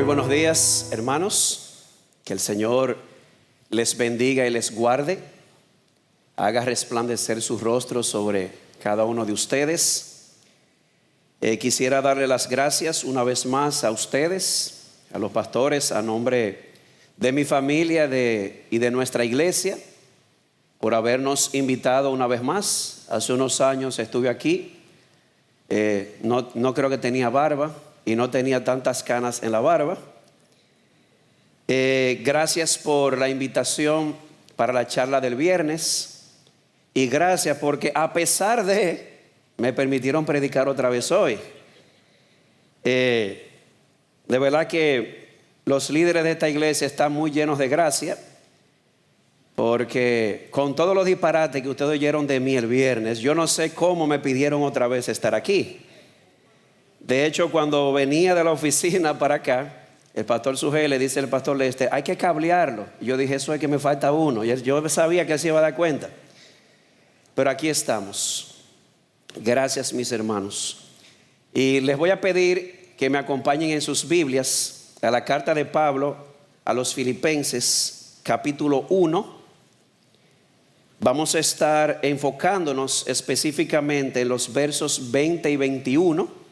Muy buenos días, hermanos. Que el Señor les bendiga y les guarde. Haga resplandecer su rostro sobre cada uno de ustedes. Quisiera darle las gracias una vez más a ustedes, a los pastores, a nombre de mi familia y de nuestra iglesia, por habernos invitado una vez más. Hace unos años estuve aquí. No creo que tenía barba y no tenía tantas canas en la barba. Gracias por la invitación para la charla del viernes, y gracias porque a pesar de, me permitieron predicar otra vez hoy. De verdad que los líderes de esta iglesia están muy llenos de gracia, porque con todos los disparates que ustedes oyeron de mí el viernes, yo no sé cómo me pidieron otra vez estar aquí. De hecho, cuando venía de la oficina para acá, el pastor Sujé le dice al pastor Lester: hay que cablearlo. Y yo dije: eso es que me falta uno. Y yo sabía que él se iba a dar cuenta. Pero aquí estamos. Gracias, mis hermanos. Y les voy a pedir que me acompañen en sus Biblias a la carta de Pablo a los Filipenses, capítulo 1. Vamos a estar enfocándonos específicamente en los versos 20 y 21.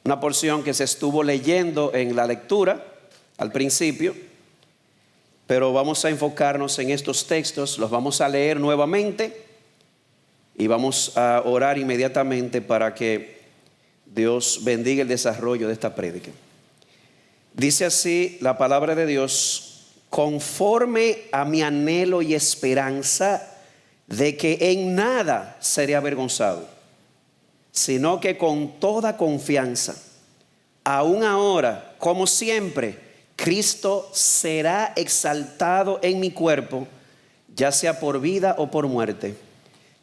Una porción que se estuvo leyendo en la lectura al principio, pero vamos a enfocarnos en estos textos. Los vamos a leer nuevamente y vamos a orar inmediatamente para que Dios bendiga el desarrollo de esta prédica. Dice así la palabra de Dios: conforme a mi anhelo y esperanza de que en nada seré avergonzado, sino que con toda confianza, aún ahora, como siempre, Cristo será exaltado en mi cuerpo, ya sea por vida o por muerte.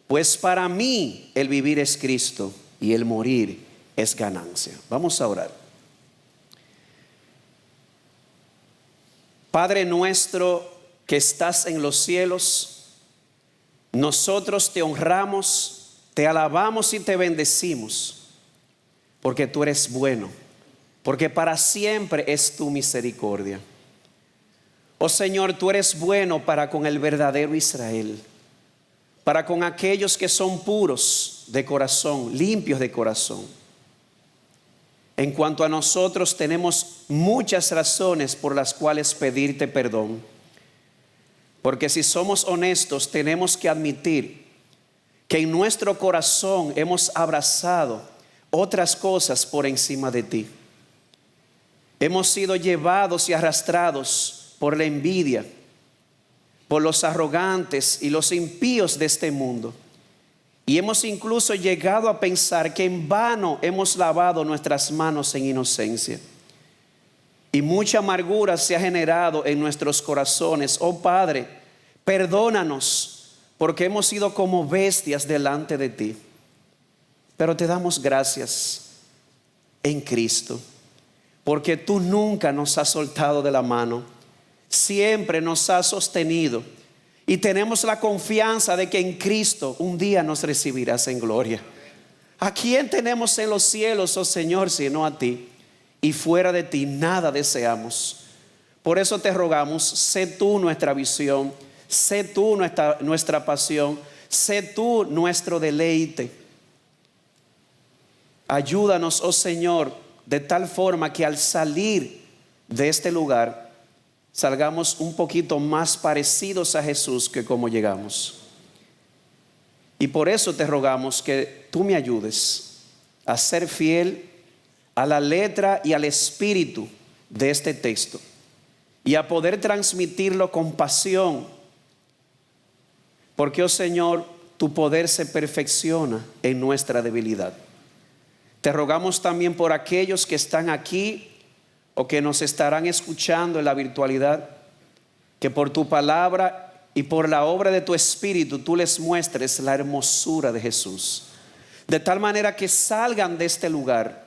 Pues para mí el vivir es Cristo y el morir es ganancia. Vamos a orar. Padre nuestro que estás en los cielos, nosotros te honramos, te alabamos y te bendecimos, porque tú eres bueno, porque para siempre es tu misericordia. Oh Señor, tú eres bueno para con el verdadero Israel, para con aquellos que son puros de corazón, limpios de corazón. En cuanto a nosotros, tenemos muchas razones por las cuales pedirte perdón, porque si somos honestos, tenemos que admitir que en nuestro corazón hemos abrazado otras cosas por encima de ti. Hemos sido llevados y arrastrados por la envidia, por los arrogantes y los impíos de este mundo. Y hemos incluso llegado a pensar que en vano hemos lavado nuestras manos en inocencia. Y mucha amargura se ha generado en nuestros corazones. Oh Padre, perdónanos, porque hemos sido como bestias delante de ti. Pero te damos gracias en Cristo, porque tú nunca nos has soltado de la mano, siempre nos has sostenido, y tenemos la confianza de que en Cristo un día nos recibirás en gloria. ¿A quién tenemos en los cielos, oh Señor, sino a ti? Y fuera de ti nada deseamos. Por eso te rogamos, sé tú nuestra visión, sé tú nuestra pasión, sé tú nuestro deleite. Ayúdanos, oh Señor, de tal forma que al salir de este lugar salgamos un poquito más parecidos a Jesús que como llegamos. Y por eso te rogamos que tú me ayudes a ser fiel a la letra y al espíritu de este texto, y a poder transmitirlo con pasión. Porque, oh Señor, tu poder se perfecciona en nuestra debilidad. Te rogamos también por aquellos que están aquí o que nos estarán escuchando en la virtualidad, que por tu palabra y por la obra de tu Espíritu tú les muestres la hermosura de Jesús, de tal manera que salgan de este lugar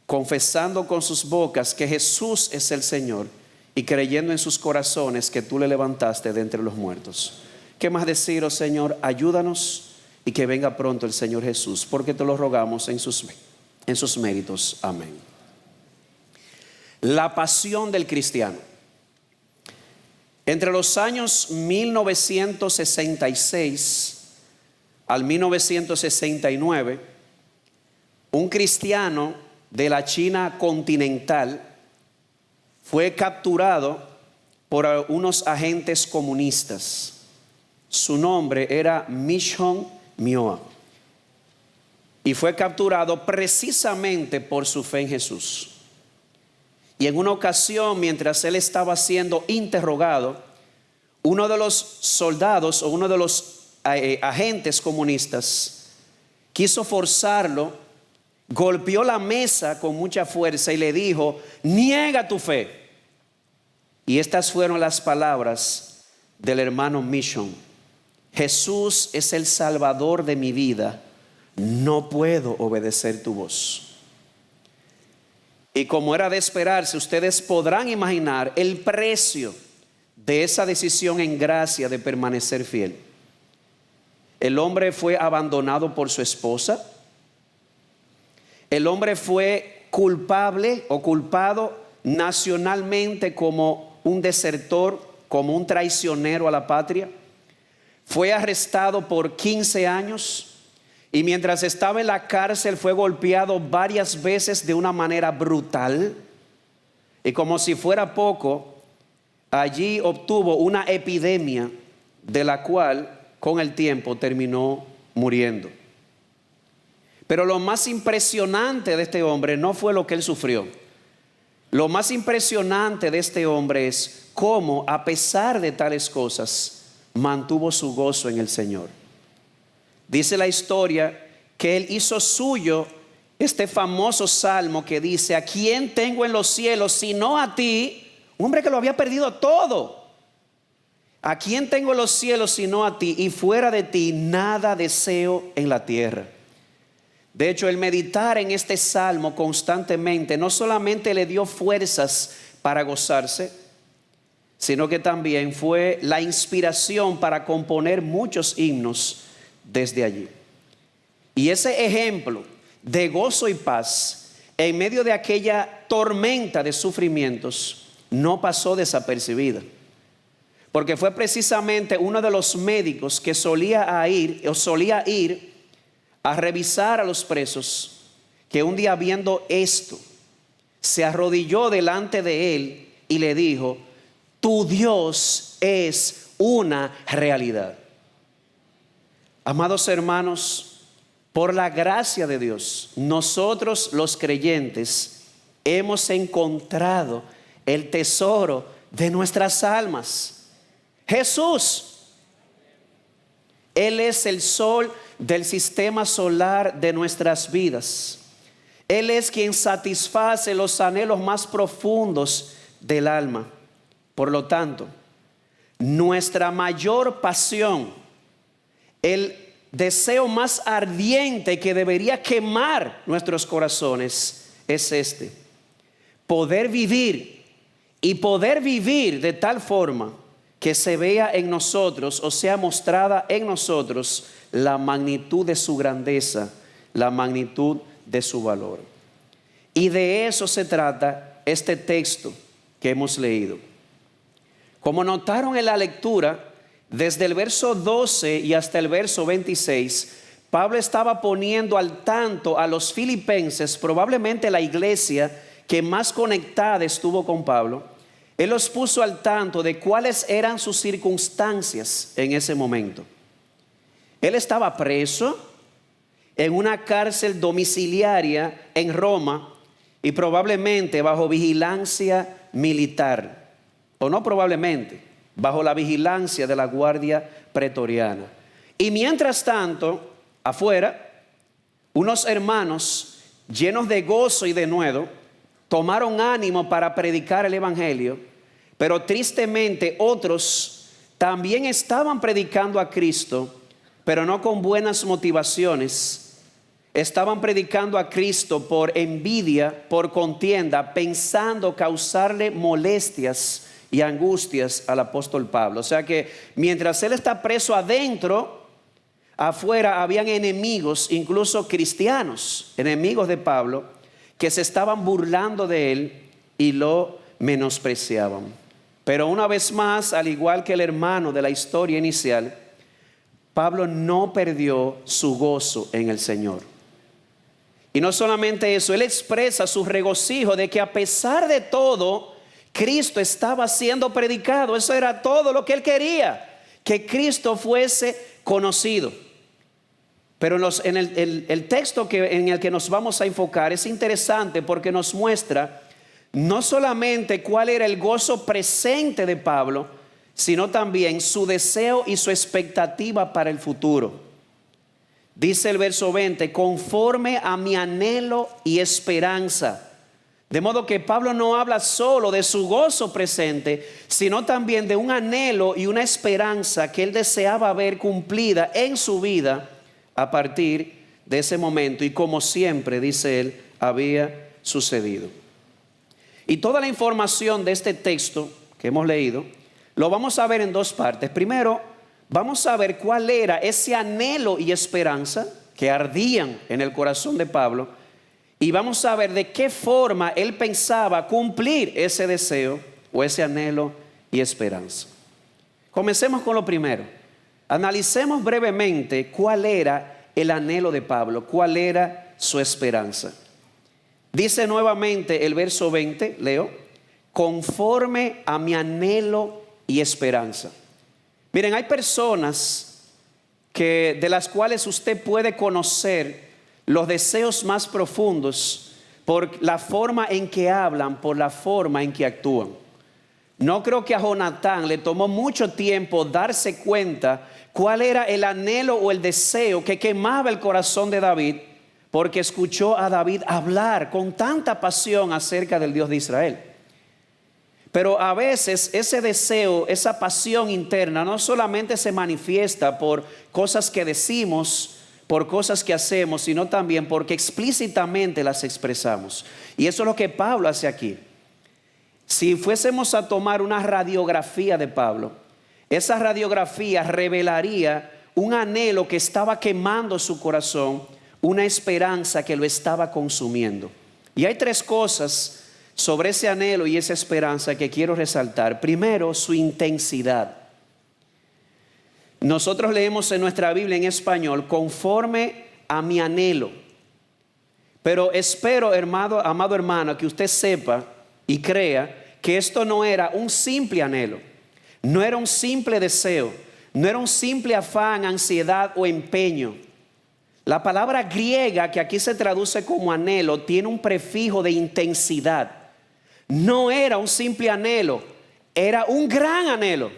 confesando con sus bocas que Jesús es el Señor y creyendo en sus corazones que tú le levantaste de entre los muertos. ¿Qué más decir, oh Señor? Ayúdanos y que venga pronto el Señor Jesús, porque te lo rogamos en sus méritos. Amén. La pasión del cristiano. Entre los años 1966 al 1969, un cristiano de la China continental fue capturado por unos agentes comunistas. Su nombre era Michon Mioa y fue capturado precisamente por su fe en Jesús. Y en una ocasión, mientras él estaba siendo interrogado, uno de los soldados o uno de los agentes comunistas quiso forzarlo, golpeó la mesa con mucha fuerza y le dijo: niega tu fe. Y estas fueron las palabras del hermano Michon: Jesús es el Salvador de mi vida, no puedo obedecer tu voz. Y como era de esperarse, ustedes podrán imaginar el precio de esa decisión en gracia de permanecer fiel. El hombre fue abandonado por su esposa. El hombre fue culpable o culpado nacionalmente como un desertor, como un traicionero a la patria. Fue arrestado por 15 años y mientras estaba en la cárcel fue golpeado varias veces de una manera brutal. Y como si fuera poco, allí obtuvo una epidemia de la cual con el tiempo terminó muriendo. Pero lo más impresionante de este hombre no fue lo que él sufrió. Lo más impresionante de este hombre es cómo, a pesar de tales cosas, mantuvo su gozo en el Señor. Dice la historia que él hizo suyo este famoso salmo que dice: ¿a quién tengo en los cielos sino a ti? Un hombre que lo había perdido todo. ¿A quién tengo en los cielos sino a ti? Y fuera de ti nada deseo en la tierra. De hecho, el meditar en este salmo constantemente no solamente le dio fuerzas para gozarse, sino que también fue la inspiración para componer muchos himnos desde allí. Y ese ejemplo de gozo y paz en medio de aquella tormenta de sufrimientos no pasó desapercibida, porque fue precisamente uno de los médicos que solía ir a revisar a los presos, que un día, viendo esto, se arrodilló delante de él y le dijo: tu Dios es una realidad. Amados hermanos, por la gracia de Dios, nosotros los creyentes hemos encontrado el tesoro de nuestras almas, Jesús. Él es el sol del sistema solar de nuestras vidas. Él es quien satisface los anhelos más profundos del alma. Por lo tanto, nuestra mayor pasión, el deseo más ardiente que debería quemar nuestros corazones es este: poder vivir de tal forma que se vea en nosotros, o sea mostrada en nosotros, la magnitud de su grandeza, la magnitud de su valor. Y de eso se trata este texto que hemos leído. Como notaron en la lectura, desde el verso 12 y hasta el verso 26, Pablo estaba poniendo al tanto a los filipenses, probablemente la iglesia que más conectada estuvo con Pablo. Él los puso al tanto de cuáles eran sus circunstancias en ese momento. Él estaba preso en una cárcel domiciliaria en Roma y probablemente bajo vigilancia militar. O no probablemente, bajo la vigilancia de la guardia pretoriana. Y mientras tanto, afuera, unos hermanos llenos de gozo y de nuevo tomaron ánimo para predicar el evangelio, pero tristemente otros también estaban predicando a Cristo, pero no con buenas motivaciones. Estaban predicando a Cristo por envidia, por contienda, pensando causarle molestias y angustias al apóstol Pablo. O sea que mientras él está preso adentro, afuera habían enemigos, incluso cristianos, enemigos de Pablo, que se estaban burlando de él y lo menospreciaban. Pero una vez más, al igual que el hermano de la historia inicial, Pablo no perdió su gozo en el Señor. Y no solamente eso, él expresa su regocijo de que a pesar de todo, Cristo estaba siendo predicado. Eso era todo lo que él quería, que Cristo fuese conocido. Pero en el texto en el que nos vamos a enfocar es interesante porque nos muestra no solamente cuál era el gozo presente de Pablo, sino también su deseo y su expectativa para el futuro. Dice el verso 20, conforme a mi anhelo y esperanza. De modo que Pablo no habla solo de su gozo presente, sino también de un anhelo y una esperanza que él deseaba ver cumplida en su vida a partir de ese momento. Y como siempre, dice él, había sucedido. Y toda la información de este texto que hemos leído, lo vamos a ver en dos partes. Primero, vamos a ver cuál era ese anhelo y esperanza que ardían en el corazón de Pablo. Y vamos a ver de qué forma él pensaba cumplir ese deseo o ese anhelo y esperanza. Comencemos con lo primero. Analicemos brevemente cuál era el anhelo de Pablo, cuál era su esperanza. Dice nuevamente el verso 20, leo, conforme a mi anhelo y esperanza. Miren, hay personas de las cuales usted puede conocer los deseos más profundos por la forma en que hablan, por la forma en que actúan. No creo que a Jonatán le tomó mucho tiempo darse cuenta cuál era el anhelo o el deseo que quemaba el corazón de David, porque escuchó a David hablar con tanta pasión acerca del Dios de Israel. Pero a veces ese deseo, esa pasión interna no solamente se manifiesta por cosas que decimos, por cosas que hacemos, sino también porque explícitamente las expresamos. Y eso es lo que Pablo hace aquí. Si fuésemos a tomar una radiografía de Pablo, esa radiografía revelaría un anhelo que estaba quemando su corazón, una esperanza que lo estaba consumiendo. Y hay tres cosas sobre ese anhelo y esa esperanza que quiero resaltar. Primero, su intensidad. Nosotros leemos en nuestra Biblia en español, conforme a mi anhelo. Pero espero, amado hermano, que usted sepa y crea que esto no era un simple anhelo, no era un simple deseo, no era un simple afán, ansiedad o empeño. La palabra griega que aquí se traduce como anhelo tiene un prefijo de intensidad. No era un simple anhelo, era un gran anhelo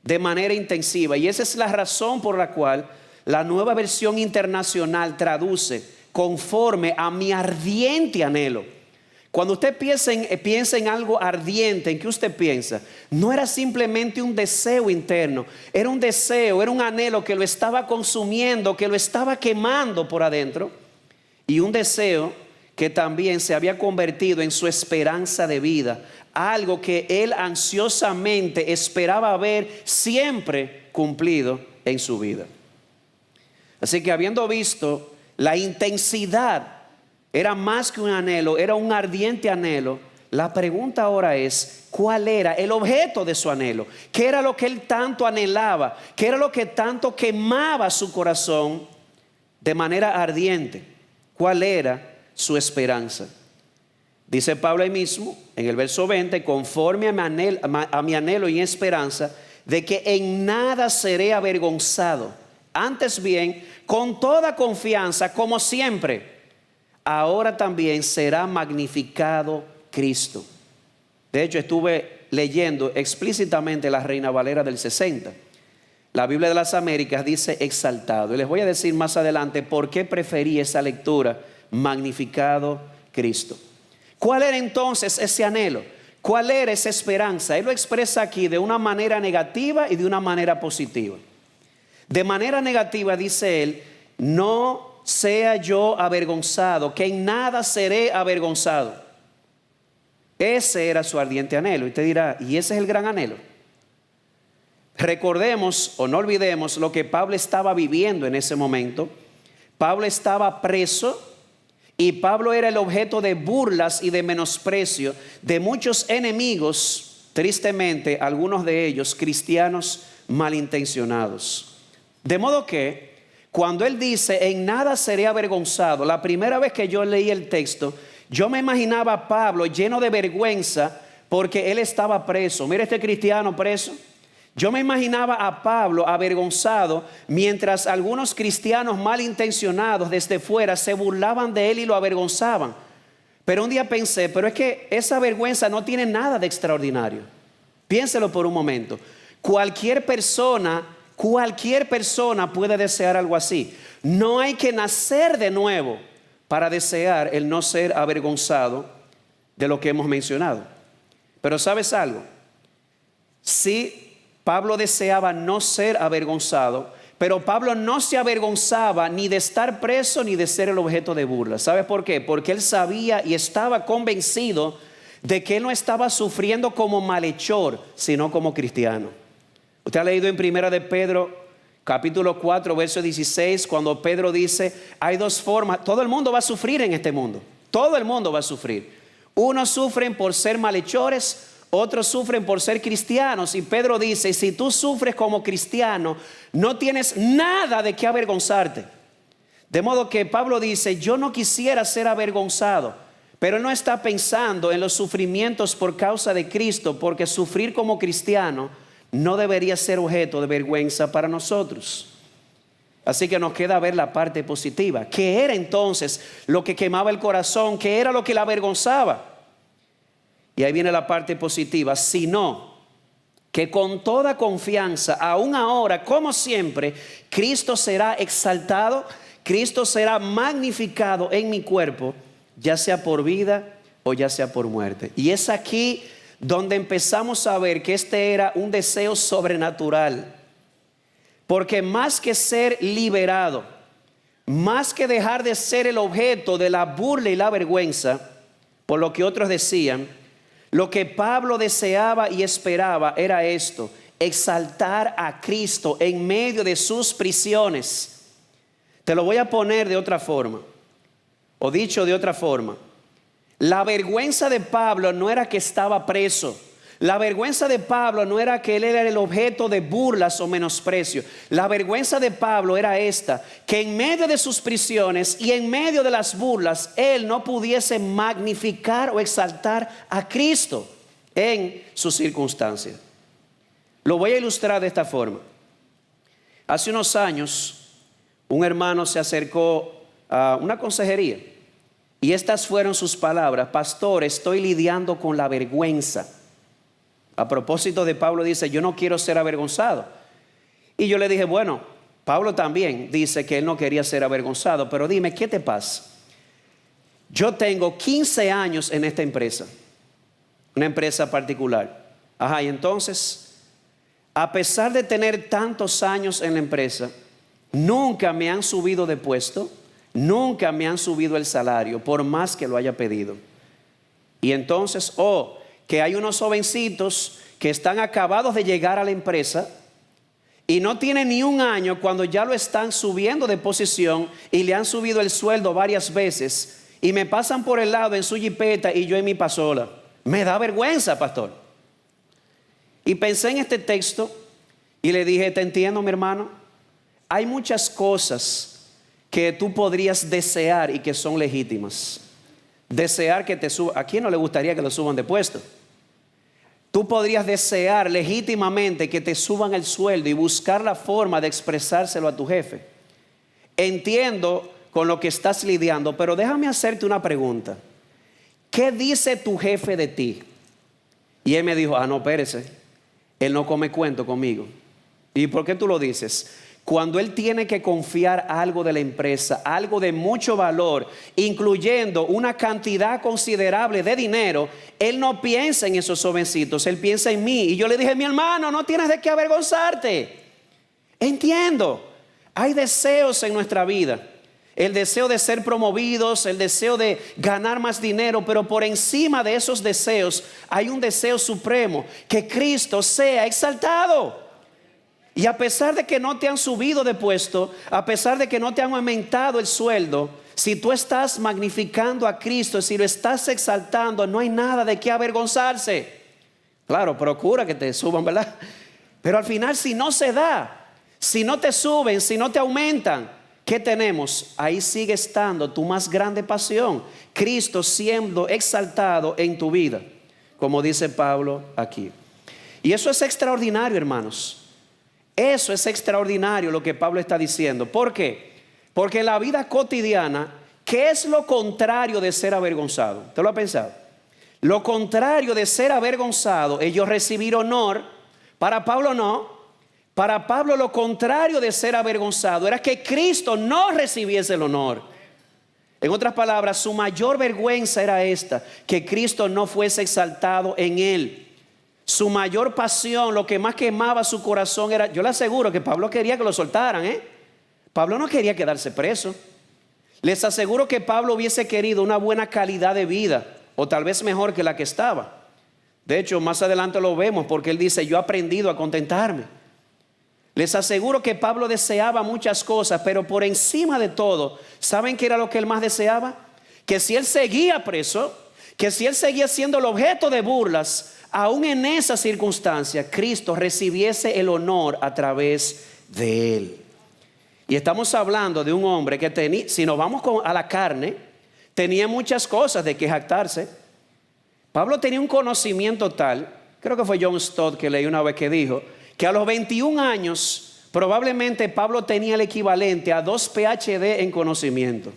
de manera intensiva. Y esa es la razón por la cual la Nueva Versión Internacional traduce conforme a mi ardiente anhelo. Cuando usted piensa en algo ardiente, ¿en qué usted piensa? No era simplemente un deseo interno, era un deseo, era un anhelo que lo estaba consumiendo, que lo estaba quemando por adentro. Y un deseo que también se había convertido en su esperanza de vida, algo que él ansiosamente esperaba ver siempre cumplido en su vida. Así que habiendo visto la intensidad, era más que un anhelo, era un ardiente anhelo. La pregunta ahora es, ¿cuál era el objeto de su anhelo? ¿Qué era lo que él tanto anhelaba? ¿Qué era lo que tanto quemaba su corazón de manera ardiente? ¿Cuál era su esperanza? Dice Pablo ahí mismo, en el verso 20, conforme a mi anhelo y esperanza, de que en nada seré avergonzado. Antes bien, con toda confianza, como siempre, ahora también será magnificado Cristo. De hecho, estuve leyendo explícitamente la Reina Valera del 60. La Biblia de las Américas dice exaltado. Y les voy a decir más adelante por qué preferí esa lectura, magnificado Cristo. ¿Cuál era entonces ese anhelo? ¿Cuál era esa esperanza? Él lo expresa aquí de una manera negativa y de una manera positiva. De manera negativa dice él, no sea yo avergonzado, que en nada seré avergonzado. Ese era su ardiente anhelo. Y usted dirá, ¿y ese es el gran anhelo? Recordemos o no olvidemos lo que Pablo estaba viviendo en ese momento. Pablo estaba preso Y Pablo era el objeto de burlas y de menosprecio de muchos enemigos, tristemente algunos de ellos cristianos malintencionados. De modo que cuando él dice, en nada seré avergonzado, la primera vez que yo leí el texto, yo me imaginaba a Pablo lleno de vergüenza porque él estaba preso. Mira este cristiano preso. Yo me imaginaba a Pablo avergonzado mientras algunos cristianos malintencionados desde fuera se burlaban de él y lo avergonzaban. Pero un día pensé, pero es que esa vergüenza no tiene nada de extraordinario. Piénselo por un momento. Cualquier persona puede desear algo así. No hay que nacer de nuevo para desear el no ser avergonzado de lo que hemos mencionado. Pero ¿sabes algo? Sí, Pablo deseaba no ser avergonzado, pero Pablo no se avergonzaba ni de estar preso ni de ser el objeto de burla. ¿Sabes por qué? Porque él sabía y estaba convencido de que él no estaba sufriendo como malhechor, sino como cristiano. Usted ha leído en Primera de Pedro, capítulo 4, verso 16, cuando Pedro dice, hay dos formas, todo el mundo va a sufrir en este mundo, todo el mundo va a sufrir. Unos sufren por ser malhechores, otros sufren por ser cristianos. Y Pedro dice, si tú sufres como cristiano, no tienes nada de qué avergonzarte. De modo que Pablo dice, yo no quisiera ser avergonzado. Pero él no está pensando en los sufrimientos por causa de Cristo, porque sufrir como cristiano no debería ser objeto de vergüenza para nosotros. Así que nos queda ver la parte positiva. ¿Qué era entonces lo que quemaba el corazón? ¿Qué era lo que le avergonzaba? Y ahí viene la parte positiva, sino que con toda confianza, aún ahora, como siempre, Cristo será exaltado, Cristo será magnificado en mi cuerpo, ya sea por vida o ya sea por muerte. Y es aquí donde empezamos a ver que este era un deseo sobrenatural, porque más que ser liberado, más que dejar de ser el objeto de la burla y la vergüenza, por lo que otros decían, lo que Pablo deseaba y esperaba era esto: exaltar a Cristo en medio de sus prisiones. Te lo voy a poner de otra forma, o dicho de otra forma. La vergüenza de Pablo no era que estaba preso. La vergüenza de Pablo no era que él era el objeto de burlas o menosprecio. La vergüenza de Pablo era esta: que en medio de sus prisiones y en medio de las burlas, él no pudiese magnificar o exaltar a Cristo en sus circunstancias. Lo voy a ilustrar de esta forma. Hace unos años, un hermano se acercó a una consejería y estas fueron sus palabras: pastor, estoy lidiando con la vergüenza. A propósito de Pablo, dice, yo no quiero ser avergonzado. Y yo le dije, bueno, Pablo también dice que él no quería ser avergonzado, pero dime, ¿qué te pasa? Yo tengo 15 años en esta empresa, una empresa particular. Ajá, y entonces, a pesar de tener tantos años en la empresa, nunca me han subido de puesto, nunca me han subido el salario, por más que lo haya pedido. Y entonces, que hay unos jovencitos que están acabados de llegar a la empresa y no tienen ni un año cuando ya lo están subiendo de posición y le han subido el sueldo varias veces y me pasan por el lado en su jipeta y yo en mi pasola. Me da vergüenza, pastor. Y pensé en este texto y le dije, te entiendo, mi hermano. Hay muchas cosas que tú podrías desear y que son legítimas. Desear que te suban. ¿A quién no le gustaría que lo suban de puesto? Tú podrías desear legítimamente que te suban el sueldo y buscar la forma de expresárselo a tu jefe. Entiendo con lo que estás lidiando, pero déjame hacerte una pregunta. ¿Qué dice tu jefe de ti? Y él me dijo, no, espérese, él no come cuento conmigo. ¿Y por qué tú lo dices? Cuando él tiene que confiar algo de la empresa, algo de mucho valor, incluyendo una cantidad considerable de dinero, él no piensa en esos jovencitos, él piensa en mí. Y yo le dije, mi hermano, no tienes de qué avergonzarte. Entiendo, hay deseos en nuestra vida. El deseo de ser promovidos, el deseo de ganar más dinero, pero por encima de esos deseos hay un deseo supremo: que Cristo sea exaltado. Y a pesar de que no te han subido de puesto, a pesar de que no te han aumentado el sueldo, si tú estás magnificando a Cristo, si lo estás exaltando, no hay nada de qué avergonzarse. Claro, procura que te suban, ¿verdad? Pero al final, si no se da, si no te suben, si no te aumentan, ¿qué tenemos? Ahí sigue estando tu más grande pasión, Cristo siendo exaltado en tu vida, como dice Pablo aquí. Y eso es extraordinario, hermanos. Eso es extraordinario lo que Pablo está diciendo. ¿Por qué? Porque en la vida cotidiana, ¿qué es lo contrario de ser avergonzado? ¿Usted lo ha pensado? Lo contrario de ser avergonzado es yo recibir honor. Para Pablo no. Para Pablo lo contrario de ser avergonzado era que Cristo no recibiese el honor. En otras palabras, su mayor vergüenza era esta, que Cristo no fuese exaltado en él. Su mayor pasión, lo que más quemaba su corazón era, yo le aseguro que Pablo quería que lo soltaran, Pablo no quería quedarse preso. Les aseguro que Pablo hubiese querido una buena calidad de vida, o tal vez mejor que la que estaba. De hecho, más adelante lo vemos porque él dice, yo he aprendido a contentarme. Les aseguro que Pablo deseaba muchas cosas, pero por encima de todo, ¿saben qué era lo que él más deseaba? Que si él seguía preso, que si él seguía siendo el objeto de burlas, aún en esa circunstancia, Cristo recibiese el honor a través de él. Y estamos hablando de un hombre que tenía, si nos vamos a la carne, tenía muchas cosas de que jactarse. Pablo tenía un conocimiento tal, creo que fue John Stott que leí una vez que dijo, que a los 21 años probablemente Pablo tenía el equivalente a 2 PhD en conocimiento.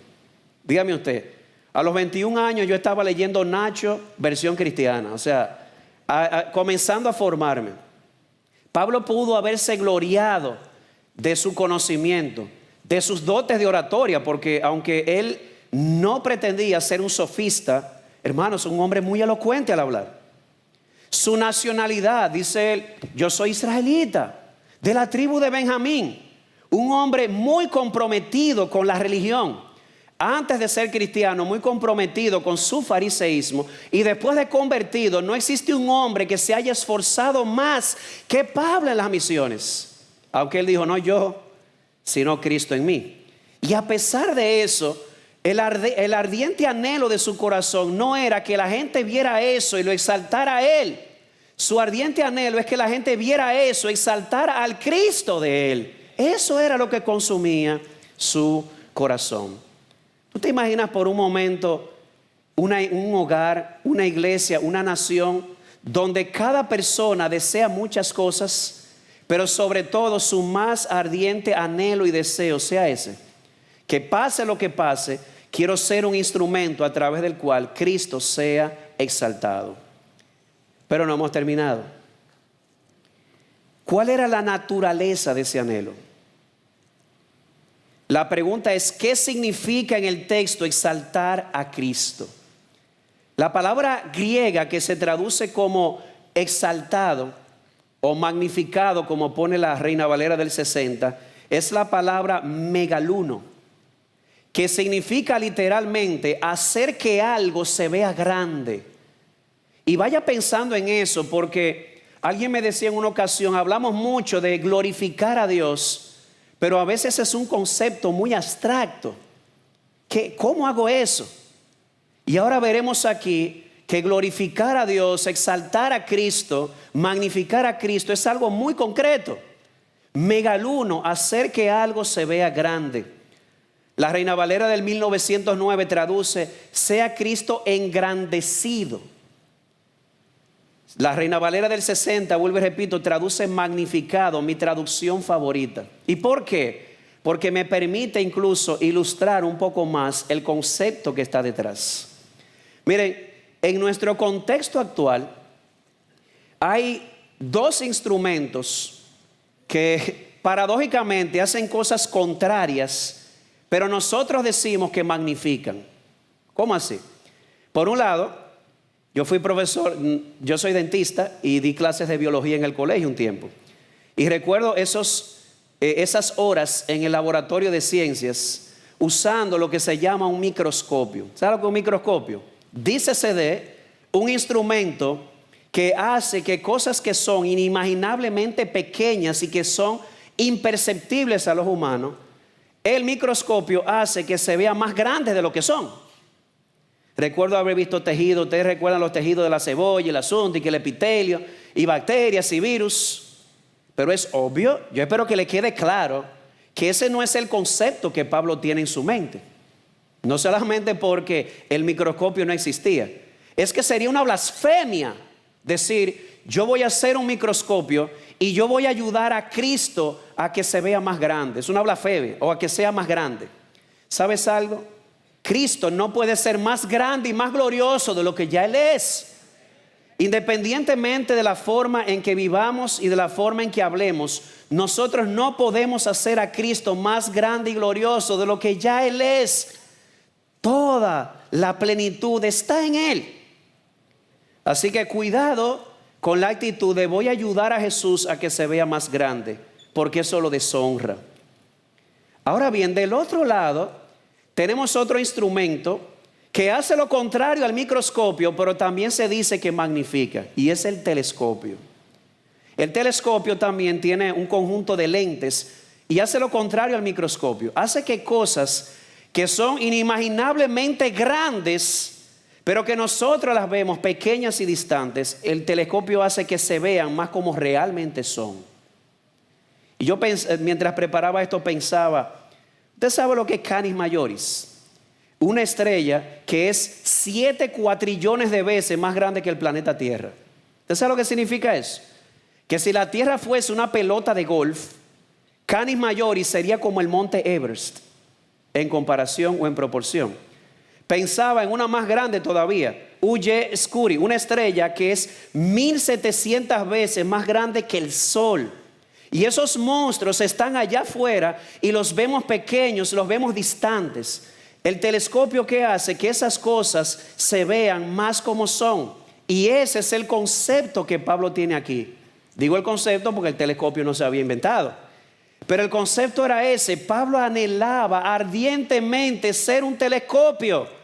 Dígame usted, a los 21 años yo estaba leyendo Nacho versión cristiana, o sea, comenzando a formarme. Pablo pudo haberse gloriado de su conocimiento, de sus dotes de oratoria, porque aunque él no pretendía ser un sofista, hermanos, un hombre muy elocuente al hablar. Su nacionalidad, dice él, yo soy israelita, de la tribu de Benjamín, un hombre muy comprometido con la religión. Antes de ser cristiano, muy comprometido con su fariseísmo, y después de convertido, no existe un hombre que se haya esforzado más que Pablo en las misiones. Aunque él dijo, no yo, sino Cristo en mí. Y a pesar de eso, el ardiente anhelo de su corazón no era que la gente viera eso y lo exaltara a él. Su ardiente anhelo es que la gente viera eso, exaltara al Cristo de él. Eso era lo que consumía su corazón. ¿Tú te imaginas por un momento un hogar, una iglesia, una nación donde cada persona desea muchas cosas, pero sobre todo su más ardiente anhelo y deseo sea ese? Que pase lo que pase, quiero ser un instrumento a través del cual Cristo sea exaltado. Pero no hemos terminado. ¿Cuál era la naturaleza de ese anhelo? La pregunta es, ¿qué significa en el texto exaltar a Cristo? La palabra griega que se traduce como exaltado o magnificado, como pone la Reina Valera del 60, es la palabra megaluno, que significa literalmente hacer que algo se vea grande. Y vaya pensando en eso, porque alguien me decía en una ocasión, hablamos mucho de glorificar a Dios, pero a veces es un concepto muy abstracto. ¿Cómo hago eso? Y ahora veremos aquí que glorificar a Dios, exaltar a Cristo, magnificar a Cristo es algo muy concreto. Megaluno, hacer que algo se vea grande. La Reina Valera del 1909 traduce, sea Cristo engrandecido. La Reina Valera del 60, vuelvo y repito, traduce magnificado, mi traducción favorita. ¿Y por qué? Porque me permite incluso ilustrar un poco más el concepto que está detrás. Miren, en nuestro contexto actual hay 2 instrumentos que paradójicamente hacen cosas contrarias, pero nosotros decimos que magnifican. ¿Cómo así? Por un lado, yo fui profesor, yo soy dentista y di clases de biología en el colegio un tiempo. Y recuerdo esas horas en el laboratorio de ciencias usando lo que se llama un microscopio. ¿Sabe lo que es un microscopio? Dícese de un instrumento que hace que cosas que son inimaginablemente pequeñas y que son imperceptibles a los humanos, el microscopio hace que se vean más grandes de lo que son. Recuerdo haber visto tejidos, ustedes recuerdan los tejidos de la cebolla, el asunto, y que el epitelio, y bacterias y virus. Pero es obvio, yo espero que le quede claro que ese no es el concepto que Pablo tiene en su mente. No solamente porque el microscopio no existía. Es que sería una blasfemia decir, yo voy a hacer un microscopio y yo voy a ayudar a Cristo a que se vea más grande. Es una blasfemia, o a que sea más grande. ¿Sabes algo? Cristo no puede ser más grande y más glorioso de lo que ya Él es. Independientemente de la forma en que vivamos y de la forma en que hablemos, nosotros no podemos hacer a Cristo más grande y glorioso de lo que ya Él es. Toda la plenitud está en Él. Así que cuidado con la actitud de voy a ayudar a Jesús a que se vea más grande, porque eso lo deshonra. Ahora bien, del otro lado tenemos otro instrumento que hace lo contrario al microscopio, pero también se dice que magnifica, y es el telescopio. El telescopio también tiene un conjunto de lentes y hace lo contrario al microscopio. Hace que cosas que son inimaginablemente grandes, pero que nosotros las vemos pequeñas y distantes, el telescopio hace que se vean más como realmente son. Y yo mientras preparaba esto pensaba, ¿usted sabe lo que es Canis Majoris? Una estrella que es 7 cuatrillones de veces más grande que el planeta Tierra. ¿Usted sabe lo que significa eso? Que si la Tierra fuese una pelota de golf, Canis Majoris sería como el monte Everest en comparación o en proporción. Pensaba en una más grande todavía, Uj Scuri, una estrella que es 1700 veces más grande que el Sol. Y esos monstruos están allá afuera y los vemos pequeños, los vemos distantes. El telescopio, ¿qué hace? Que esas cosas se vean más como son. Y ese es el concepto que Pablo tiene aquí. Digo el concepto porque el telescopio no se había inventado. Pero el concepto era ese. Pablo anhelaba ardientemente ser un telescopio.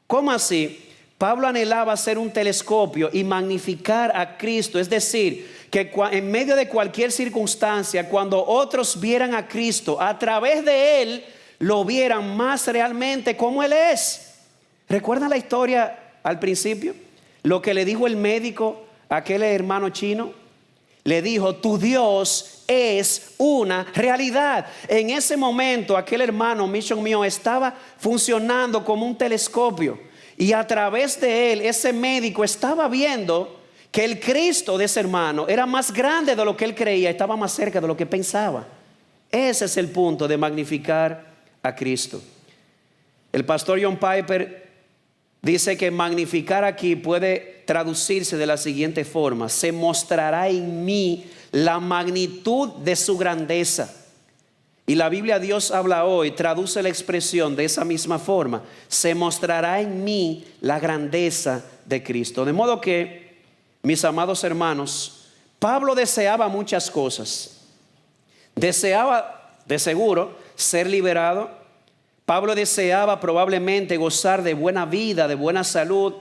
¿Cómo así? Pablo anhelaba ser un telescopio y magnificar a Cristo. Es decir, que en medio de cualquier circunstancia, cuando otros vieran a Cristo, a través de Él, lo vieran más realmente como Él es. ¿Recuerdan la historia al principio? Lo que le dijo el médico a aquel hermano chino. Le dijo, tu Dios es una realidad. En ese momento aquel hermano Mission mío estaba funcionando como un telescopio. Y a través de él, ese médico estaba viendo que el Cristo de ese hermano era más grande de lo que él creía. Estaba más cerca de lo que pensaba. Ese es el punto de magnificar a Cristo. El pastor John Piper dice que magnificar aquí puede traducirse de la siguiente forma: se mostrará en mí la magnitud de su grandeza. Y la Biblia Dios habla hoy traduce la expresión de esa misma forma: se mostrará en mí la grandeza de Cristo. De modo que, mis amados hermanos, Pablo deseaba muchas cosas. Deseaba, de seguro, ser liberado. Pablo deseaba probablemente gozar de buena vida, de buena salud.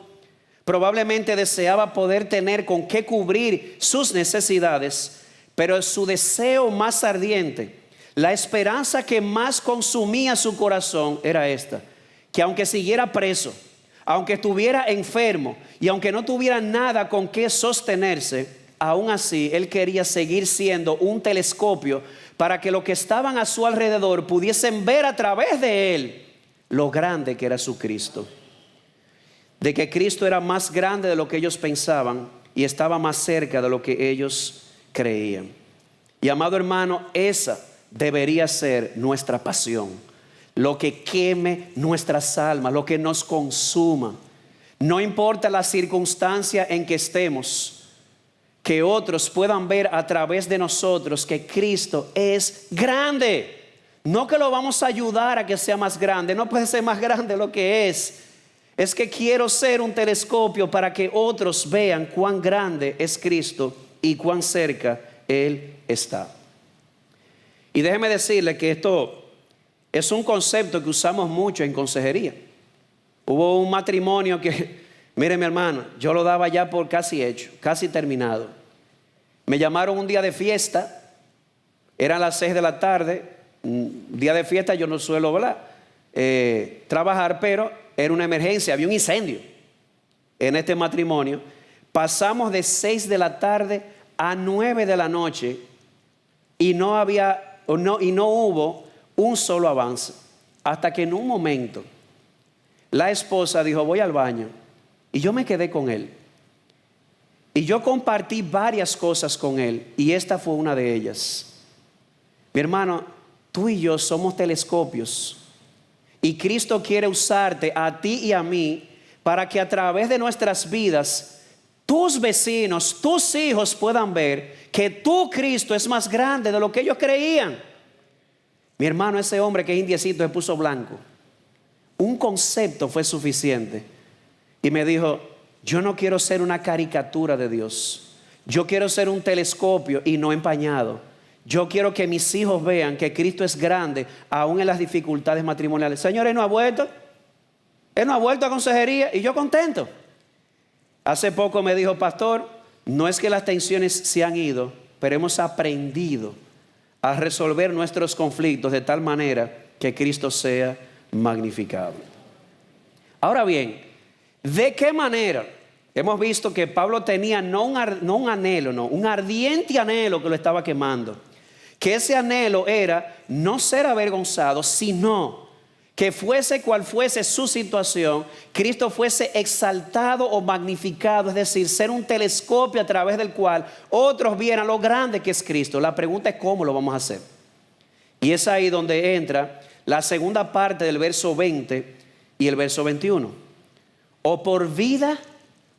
Probablemente deseaba poder tener con qué cubrir sus necesidades. Pero su deseo más ardiente, la esperanza que más consumía su corazón era esta: que aunque siguiera preso, aunque estuviera enfermo y aunque no tuviera nada con qué sostenerse, aún así él quería seguir siendo un telescopio para que los que estaban a su alrededor pudiesen ver a través de él lo grande que era su Cristo. De que Cristo era más grande de lo que ellos pensaban y estaba más cerca de lo que ellos creían. Y amado hermano, esa debería ser nuestra pasión, lo que queme nuestras almas, lo que nos consuma. No importa la circunstancia en que estemos, que otros puedan ver a través de nosotros que Cristo es grande. No que lo vamos a ayudar a que sea más grande, no puede ser más grande lo que es que quiero ser un telescopio para que otros vean cuán grande es Cristo y cuán cerca Él está. Y déjeme decirle que esto es un concepto que usamos mucho en consejería. Hubo un matrimonio que Mire, mi hermano, yo lo daba ya por casi hecho, casi terminado. Me llamaron un día de fiesta, eran las 6 de la tarde, día de fiesta yo no suelo, ¿verdad?, trabajar, pero era una emergencia, había un incendio en este matrimonio. Pasamos de 6 de la tarde a 9 de la noche y no hubo un solo avance, hasta que en un momento la esposa dijo: voy al baño, y yo me quedé con él y yo compartí varias cosas con él, y esta fue una de ellas. Mi hermano, tú y yo somos telescopios, y Cristo quiere usarte a ti y a mí para que a través de nuestras vidas tus vecinos, tus hijos puedan ver que tu Cristo es más grande de lo que ellos creían. Mi hermano, ese hombre que es indiecito se puso blanco. Un concepto fue suficiente y me dijo: yo no quiero ser una caricatura de Dios, yo quiero ser un telescopio y no empañado. Yo quiero que mis hijos vean que Cristo es grande aún en las dificultades matrimoniales. Señor, Él no ha vuelto a consejería y yo contento. Hace poco me dijo: pastor, no es que las tensiones se han ido, pero hemos aprendido a resolver nuestros conflictos de tal manera que Cristo sea magnificado. Ahora bien, ¿de qué manera? Hemos visto que Pablo tenía un ardiente anhelo que lo estaba quemando. Que ese anhelo era no ser avergonzado, sino que fuese cual fuese su situación, Cristo fuese exaltado o magnificado, es decir, ser un telescopio a través del cual otros vieran lo grande que es Cristo. La pregunta es cómo lo vamos a hacer. Y es ahí donde entra la segunda parte del verso 20 y el verso 21. O por vida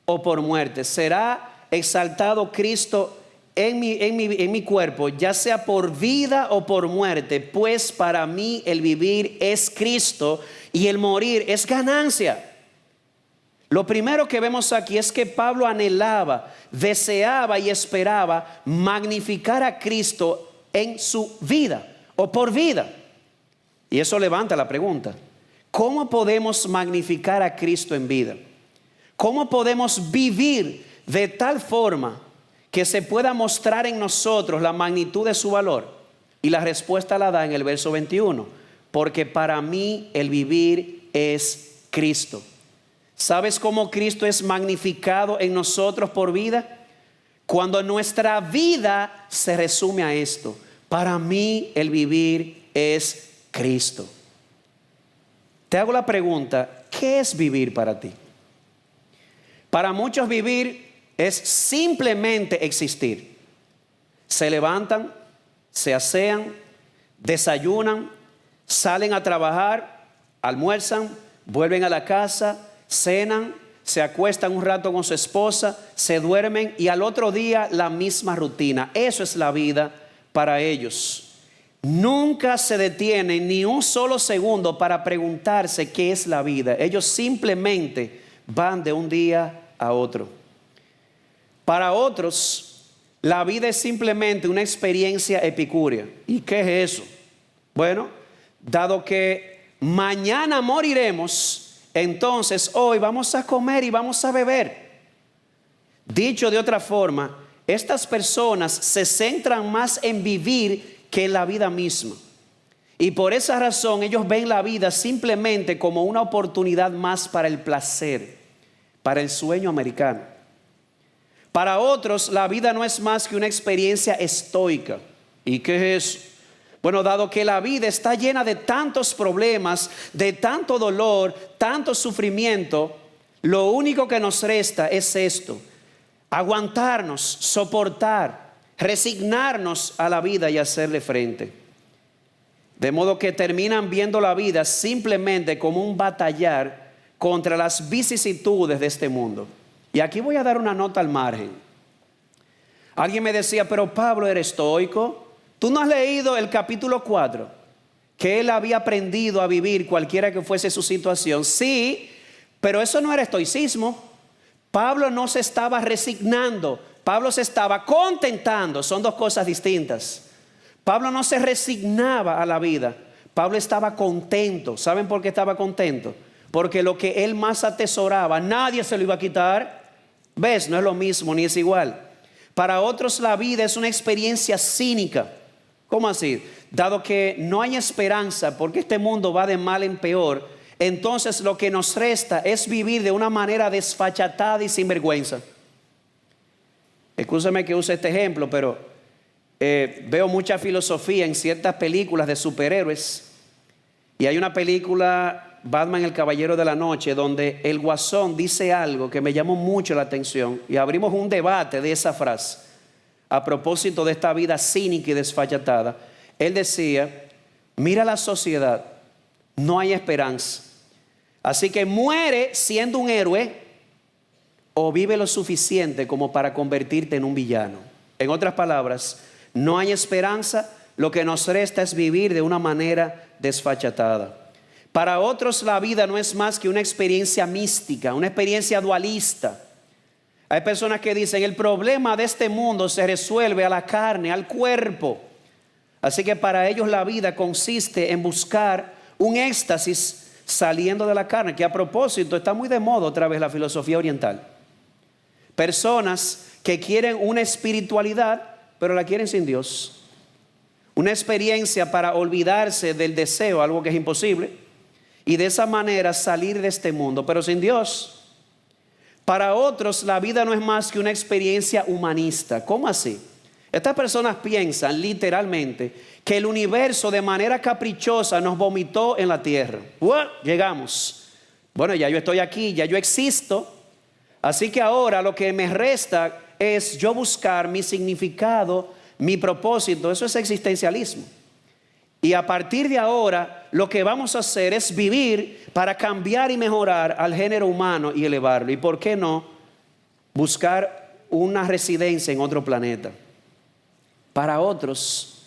o por muerte será exaltado Cristo en mi cuerpo, ya sea por vida o por muerte, pues para mí el vivir es Cristo y el morir es ganancia. Lo primero que vemos aquí es que Pablo anhelaba, deseaba y esperaba magnificar a Cristo en su vida o por vida. Y eso levanta la pregunta: ¿cómo podemos magnificar a Cristo en vida? ¿Cómo podemos vivir de tal forma que se pueda mostrar en nosotros la magnitud de su valor? Y la respuesta la da en el verso 21. Porque para mí el vivir es Cristo. ¿Sabes cómo Cristo es magnificado en nosotros por vida? Cuando nuestra vida se resume a esto: para mí el vivir es Cristo. Te hago la pregunta: ¿qué es vivir para ti? Para muchos vivir es simplemente existir. Se levantan, se asean, desayunan, salen a trabajar, almuerzan, vuelven a la casa, cenan, se acuestan un rato con su esposa, se duermen y al otro día la misma rutina. Eso es la vida para ellos. Nunca se detienen ni un solo segundo para preguntarse qué es la vida. Ellos simplemente van de un día a otro. Para otros, la vida es simplemente una experiencia epicúrea. ¿Y qué es eso? Bueno, dado que mañana moriremos, entonces hoy vamos a comer y vamos a beber. Dicho de otra forma, estas personas se centran más en vivir que en la vida misma. Y por esa razón ellos ven la vida simplemente como una oportunidad más para el placer, para el sueño americano. Para otros, la vida no es más que una experiencia estoica. ¿Y qué es eso? Bueno, dado que la vida está llena de tantos problemas, de tanto dolor, tanto sufrimiento, lo único que nos resta es esto: aguantarnos, soportar, resignarnos a la vida y hacerle frente. De modo que terminan viendo la vida simplemente como un batallar contra las vicisitudes de este mundo. Y aquí voy a dar una nota al margen. Alguien me decía: pero Pablo era estoico. ¿Tú no has leído el capítulo 4? Que él había aprendido a vivir cualquiera que fuese su situación. Sí, pero eso no era estoicismo. Pablo no se estaba resignando. Pablo se estaba contentando. Son dos cosas distintas. Pablo no se resignaba a la vida. Pablo estaba contento. ¿Saben por qué estaba contento? porque lo que él más atesoraba, nadie se lo iba a quitar. ¿Ves? No es lo mismo ni es igual. Para otros la vida es una experiencia cínica. ¿Cómo así? Dado que no hay esperanza, porque este mundo va de mal en peor, entonces lo que nos resta es vivir de una manera desfachatada y sin vergüenza. Escúchame que use este ejemplo, pero veo mucha filosofía en ciertas películas de superhéroes. Y hay una película, Batman el Caballero de la Noche, donde el Guasón dice algo que me llamó mucho la atención. Y abrimos un debate de esa frase a propósito de esta vida cínica y desfachatada. Él decía, mira la sociedad, no hay esperanza. Así que muere siendo un héroe o vive lo suficiente como para convertirte en un villano. En otras palabras, no hay esperanza, lo que nos resta es vivir de una manera desfachatada. Para otros la vida no es más que una experiencia mística, una experiencia dualista. Hay personas que dicen, el problema de este mundo se resuelve a la carne, al cuerpo. Así que para ellos la vida consiste en buscar un éxtasis saliendo de la carne, que a propósito está muy de moda otra vez la filosofía oriental. Personas que quieren una espiritualidad, pero la quieren sin Dios. Una experiencia para olvidarse del deseo, algo que es imposible, y de esa manera salir de este mundo, pero sin Dios. Para otros la vida no es más que una experiencia humanista. ¿Cómo así? Estas personas piensan literalmente que el universo de manera caprichosa nos vomitó en la tierra. Llegamos. Bueno, ya yo estoy aquí, ya yo existo. Así que ahora lo que me resta es yo buscar mi significado, mi propósito. Eso es existencialismo. Y a partir de ahora lo que vamos a hacer es vivir para cambiar y mejorar al género humano y elevarlo. ¿Y por qué no buscar una residencia en otro planeta? Para otros,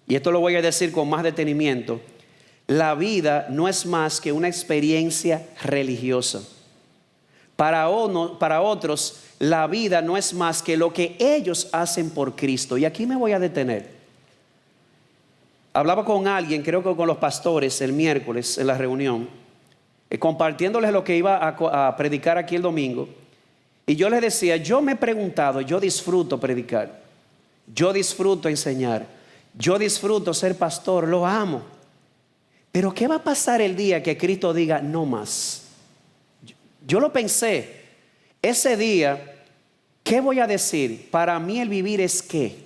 y esto lo voy a decir con más detenimiento, la vida no es más que una experiencia religiosa. Para otros, la vida no es más que lo que ellos hacen por Cristo. Y aquí me voy a detener. Hablaba con alguien, creo que con los pastores el miércoles en la reunión, compartiéndoles lo que iba a predicar aquí el domingo. Y yo les decía, yo me he preguntado, yo disfruto predicar, yo disfruto enseñar, yo disfruto ser pastor, lo amo. Pero ¿qué va a pasar el día que Cristo diga no más? Yo lo pensé, ese día, ¿qué voy a decir? Para mí el vivir es ¿qué?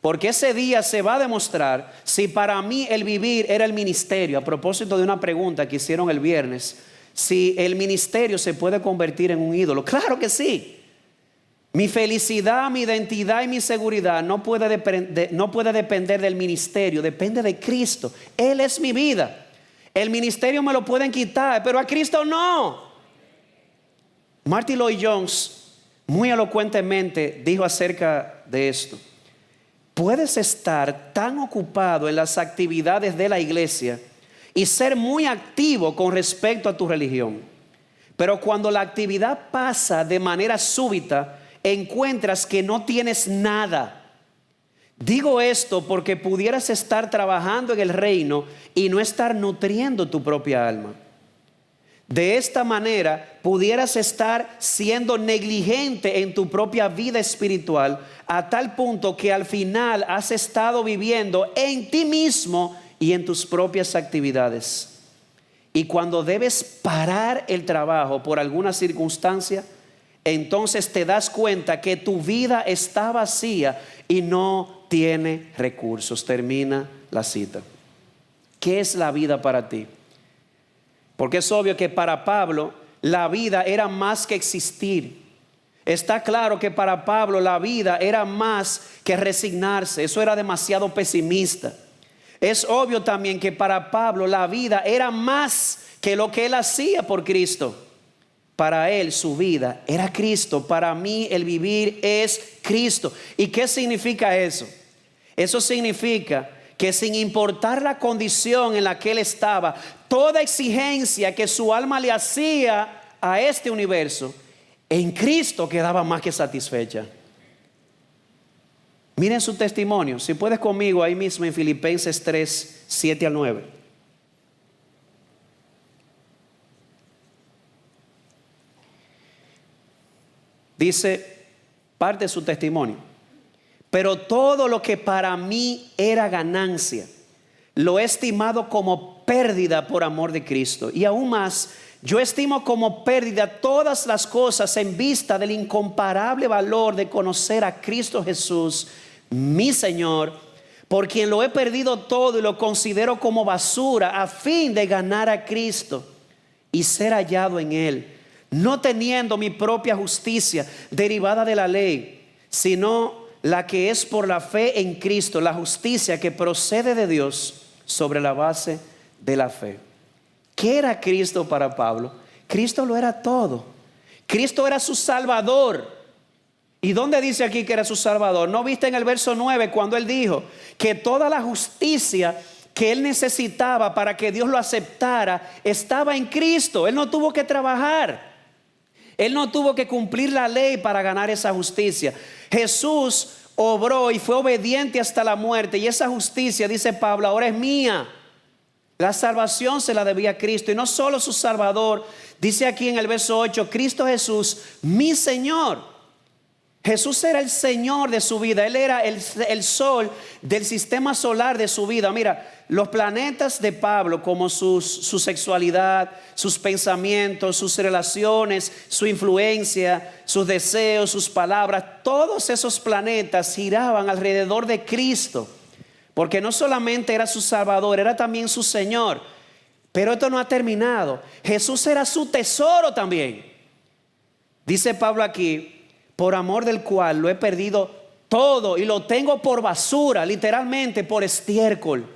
Porque ese día se va a demostrar si para mí el vivir era el ministerio. A propósito de una pregunta que hicieron el viernes, si el ministerio se puede convertir en un ídolo. Claro que sí. Mi felicidad, mi identidad y mi seguridad no puede depender del ministerio, depende de Cristo. Él es mi vida. El ministerio me lo pueden quitar, pero a Cristo no. Martin Lloyd-Jones muy elocuentemente dijo acerca de esto. Puedes estar tan ocupado en las actividades de la iglesia y ser muy activo con respecto a tu religión, pero cuando la actividad pasa de manera súbita, encuentras que no tienes nada. Digo esto porque pudieras estar trabajando en el reino y no estar nutriendo tu propia alma. De esta manera pudieras estar siendo negligente en tu propia vida espiritual a tal punto que al final has estado viviendo en ti mismo y en tus propias actividades. Y cuando debes parar el trabajo por alguna circunstancia, entonces te das cuenta que tu vida está vacía y no tiene recursos. Termina la cita. ¿Qué es la vida para ti? Porque es obvio que para Pablo la vida era más que existir. Está claro que para Pablo la vida era más que resignarse. Eso era demasiado pesimista. Es obvio también que para Pablo la vida era más que lo que él hacía por Cristo. Para él su vida era Cristo. Para mí el vivir es Cristo. ¿Y qué significa eso? Eso significa que sin importar la condición en la que él estaba, toda exigencia que su alma le hacía a este universo, en Cristo quedaba más que satisfecha. Miren su testimonio. Si puedes conmigo ahí mismo en Filipenses 3, 7 al 9. dice parte de su testimonio. Pero todo lo que para mí era ganancia, lo he estimado como pérdida por amor de Cristo. Y aún más, yo estimo como pérdida todas las cosas en vista del incomparable valor de conocer a Cristo Jesús, mi Señor, por quien lo he perdido todo y lo considero como basura a fin de ganar a Cristo y ser hallado en Él, no teniendo mi propia justicia derivada de la ley, sino la que es por la fe en Cristo, la justicia que procede de Dios sobre la base de la fe. ¿Qué era Cristo para Pablo? Cristo lo era todo. Cristo era su Salvador. ¿Y dónde dice aquí que era su Salvador? ¿No viste en el verso 9 cuando él dijo que toda la justicia que él necesitaba para que Dios lo aceptara estaba en Cristo? Él no tuvo que trabajar. Él no tuvo que cumplir la ley para ganar esa justicia. Jesús obró y fue obediente hasta la muerte. Y esa justicia, dice Pablo, ahora es mía. La salvación se la debía a Cristo. Y no solo su Salvador. Dice aquí en el verso 8, Cristo Jesús, mi Señor. Jesús era el Señor de su vida. Él era el sol del sistema solar de su vida. Mira, los planetas de Pablo, como su sexualidad, sus pensamientos, sus relaciones, su influencia, sus deseos, sus palabras, todos esos planetas giraban alrededor de Cristo. Porque no solamente era su Salvador, era también su Señor. Pero esto no ha terminado. Jesús era su tesoro también. Dice Pablo aquí, por amor del cual lo he perdido todo y lo tengo por basura, literalmente por estiércol.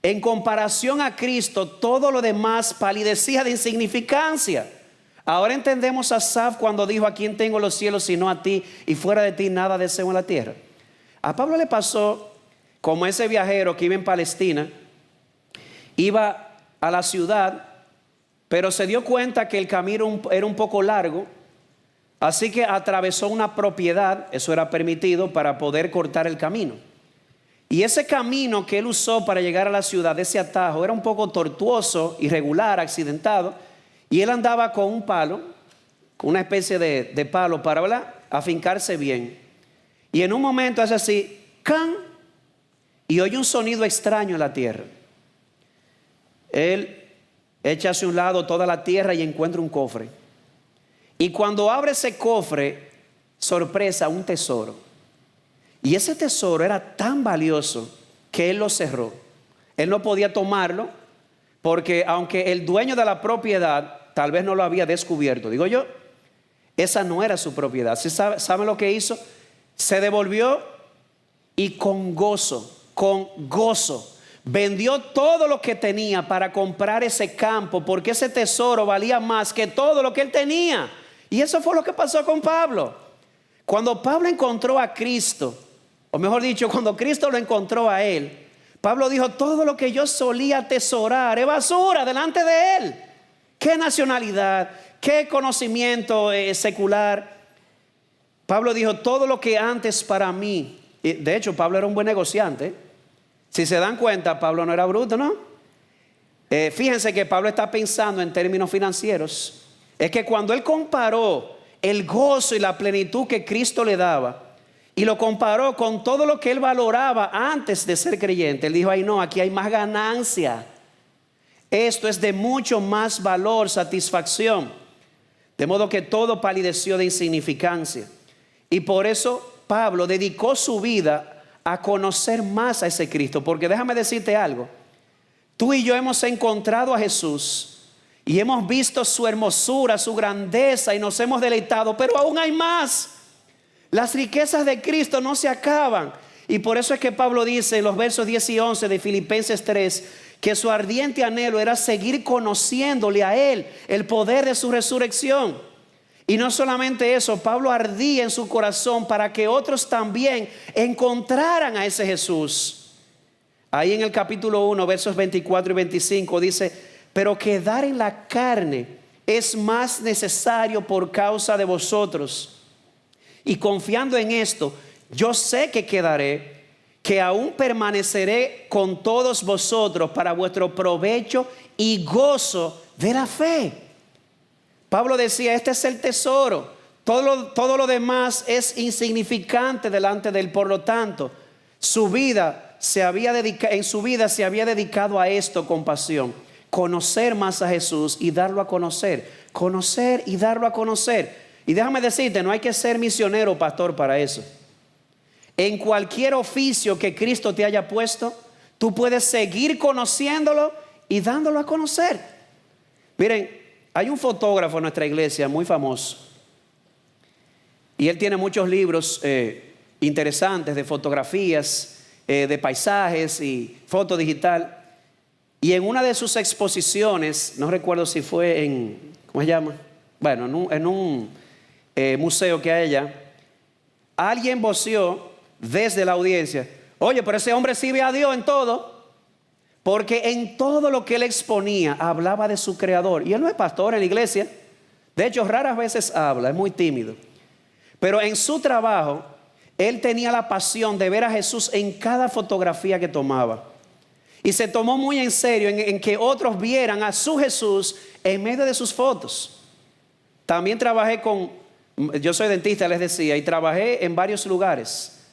En comparación a Cristo, todo lo demás palidecía de insignificancia. Ahora entendemos a Asaf cuando dijo: ¿a quién tengo los cielos sino a ti? Y fuera de ti nada deseo en la tierra. A Pablo le pasó como ese viajero que iba en Palestina. Iba a la ciudad, pero se dio cuenta que el camino era un poco largo. Así que atravesó una propiedad, eso era permitido, para poder cortar el camino. Y ese camino que él usó para llegar a la ciudad, ese atajo, era un poco tortuoso, irregular, accidentado. Y él andaba con un palo, con una especie de palo para, ¿verdad?, afincarse bien. Y en un momento hace así, ¡can!, y oye un sonido extraño en la tierra. Él echa hacia un lado toda la tierra y encuentra un cofre. Y cuando abre ese cofre, sorpresa, un tesoro. Y ese tesoro era tan valioso que él lo cerró. Él no podía tomarlo porque aunque el dueño de la propiedad tal vez no lo había descubierto, digo yo, esa no era su propiedad. ¿Saben lo que hizo? Se devolvió y con gozo vendió todo lo que tenía para comprar ese campo, porque ese tesoro valía más que todo lo que él tenía. Y eso fue lo que pasó con Pablo. Cuando Pablo encontró a Cristo, o mejor dicho, cuando Cristo lo encontró a él, Pablo dijo: todo lo que yo solía atesorar es basura delante de él. ¿Qué nacionalidad? ¿Qué conocimiento secular? Pablo dijo: todo lo que antes para mí. De hecho, Pablo era un buen negociante. Si se dan cuenta, Pablo no era bruto, ¿no? Fíjense que Pablo está pensando en términos financieros. Es que cuando él comparó el gozo y la plenitud que Cristo le daba y lo comparó con todo lo que él valoraba antes de ser creyente, él dijo: ay no, aquí hay más ganancia. Esto es de mucho más valor, satisfacción. De modo que todo palideció de insignificancia. Y por eso Pablo dedicó su vida a conocer más a ese Cristo. Porque déjame decirte algo. Tú y yo hemos encontrado a Jesús y hemos visto su hermosura, su grandeza, y nos hemos deleitado, pero aún hay más. Las riquezas de Cristo no se acaban. Y por eso es que Pablo dice en los versos 10 y 11 de Filipenses 3 que su ardiente anhelo era seguir conociéndole a Él, el poder de su resurrección. Y no solamente eso, Pablo ardía en su corazón para que otros también encontraran a ese Jesús. Ahí en el capítulo 1, versos 24 y 25 dice: pero quedar en la carne es más necesario por causa de vosotros. Y confiando en esto, yo sé que quedaré, que aún permaneceré con todos vosotros para vuestro provecho y gozo de la fe. Pablo decía: este es el tesoro. Todo lo demás es insignificante delante de él. Por lo tanto, en su vida se había dedicado a esto con pasión. Conocer más a Jesús y darlo a conocer. Conocer y darlo a conocer. Y déjame decirte, no hay que ser misionero o pastor para eso. En cualquier oficio que Cristo te haya puesto, tú puedes seguir conociéndolo y dándolo a conocer. Miren, hay un fotógrafo en nuestra iglesia muy famoso. Y él tiene muchos libros interesantes de fotografías, de paisajes y foto digital. Y en una de sus exposiciones, no recuerdo si fue en, ¿cómo se llama? Bueno, en un museo que hay allá, alguien voceó desde la audiencia: oye, pero ese hombre sirve a Dios en todo, porque en todo lo que él exponía hablaba de su creador. Y él no es pastor en la iglesia, de hecho raras veces habla, es muy tímido. Pero en su trabajo, él tenía la pasión de ver a Jesús en cada fotografía que tomaba. Y se tomó muy en serio en que otros vieran a su Jesús en medio de sus fotos. También yo soy dentista, les decía, y trabajé en varios lugares.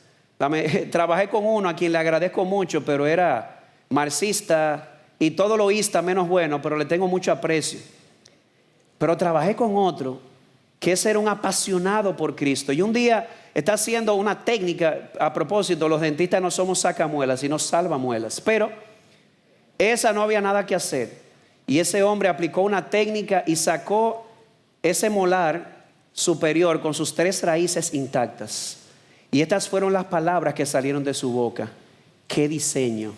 Trabajé con uno a quien le agradezco mucho, pero era marxista y todo lo oísta menos bueno, pero le tengo mucho aprecio. Pero trabajé con otro que ese era un apasionado por Cristo. Y un día está haciendo una técnica, a propósito, los dentistas no somos sacamuelas, sino salvamuelas. Pero esa no había nada que hacer. Y ese hombre aplicó una técnica y sacó ese molar superior con sus 3 raíces intactas. Y estas fueron las palabras que salieron de su boca: ¡qué diseño!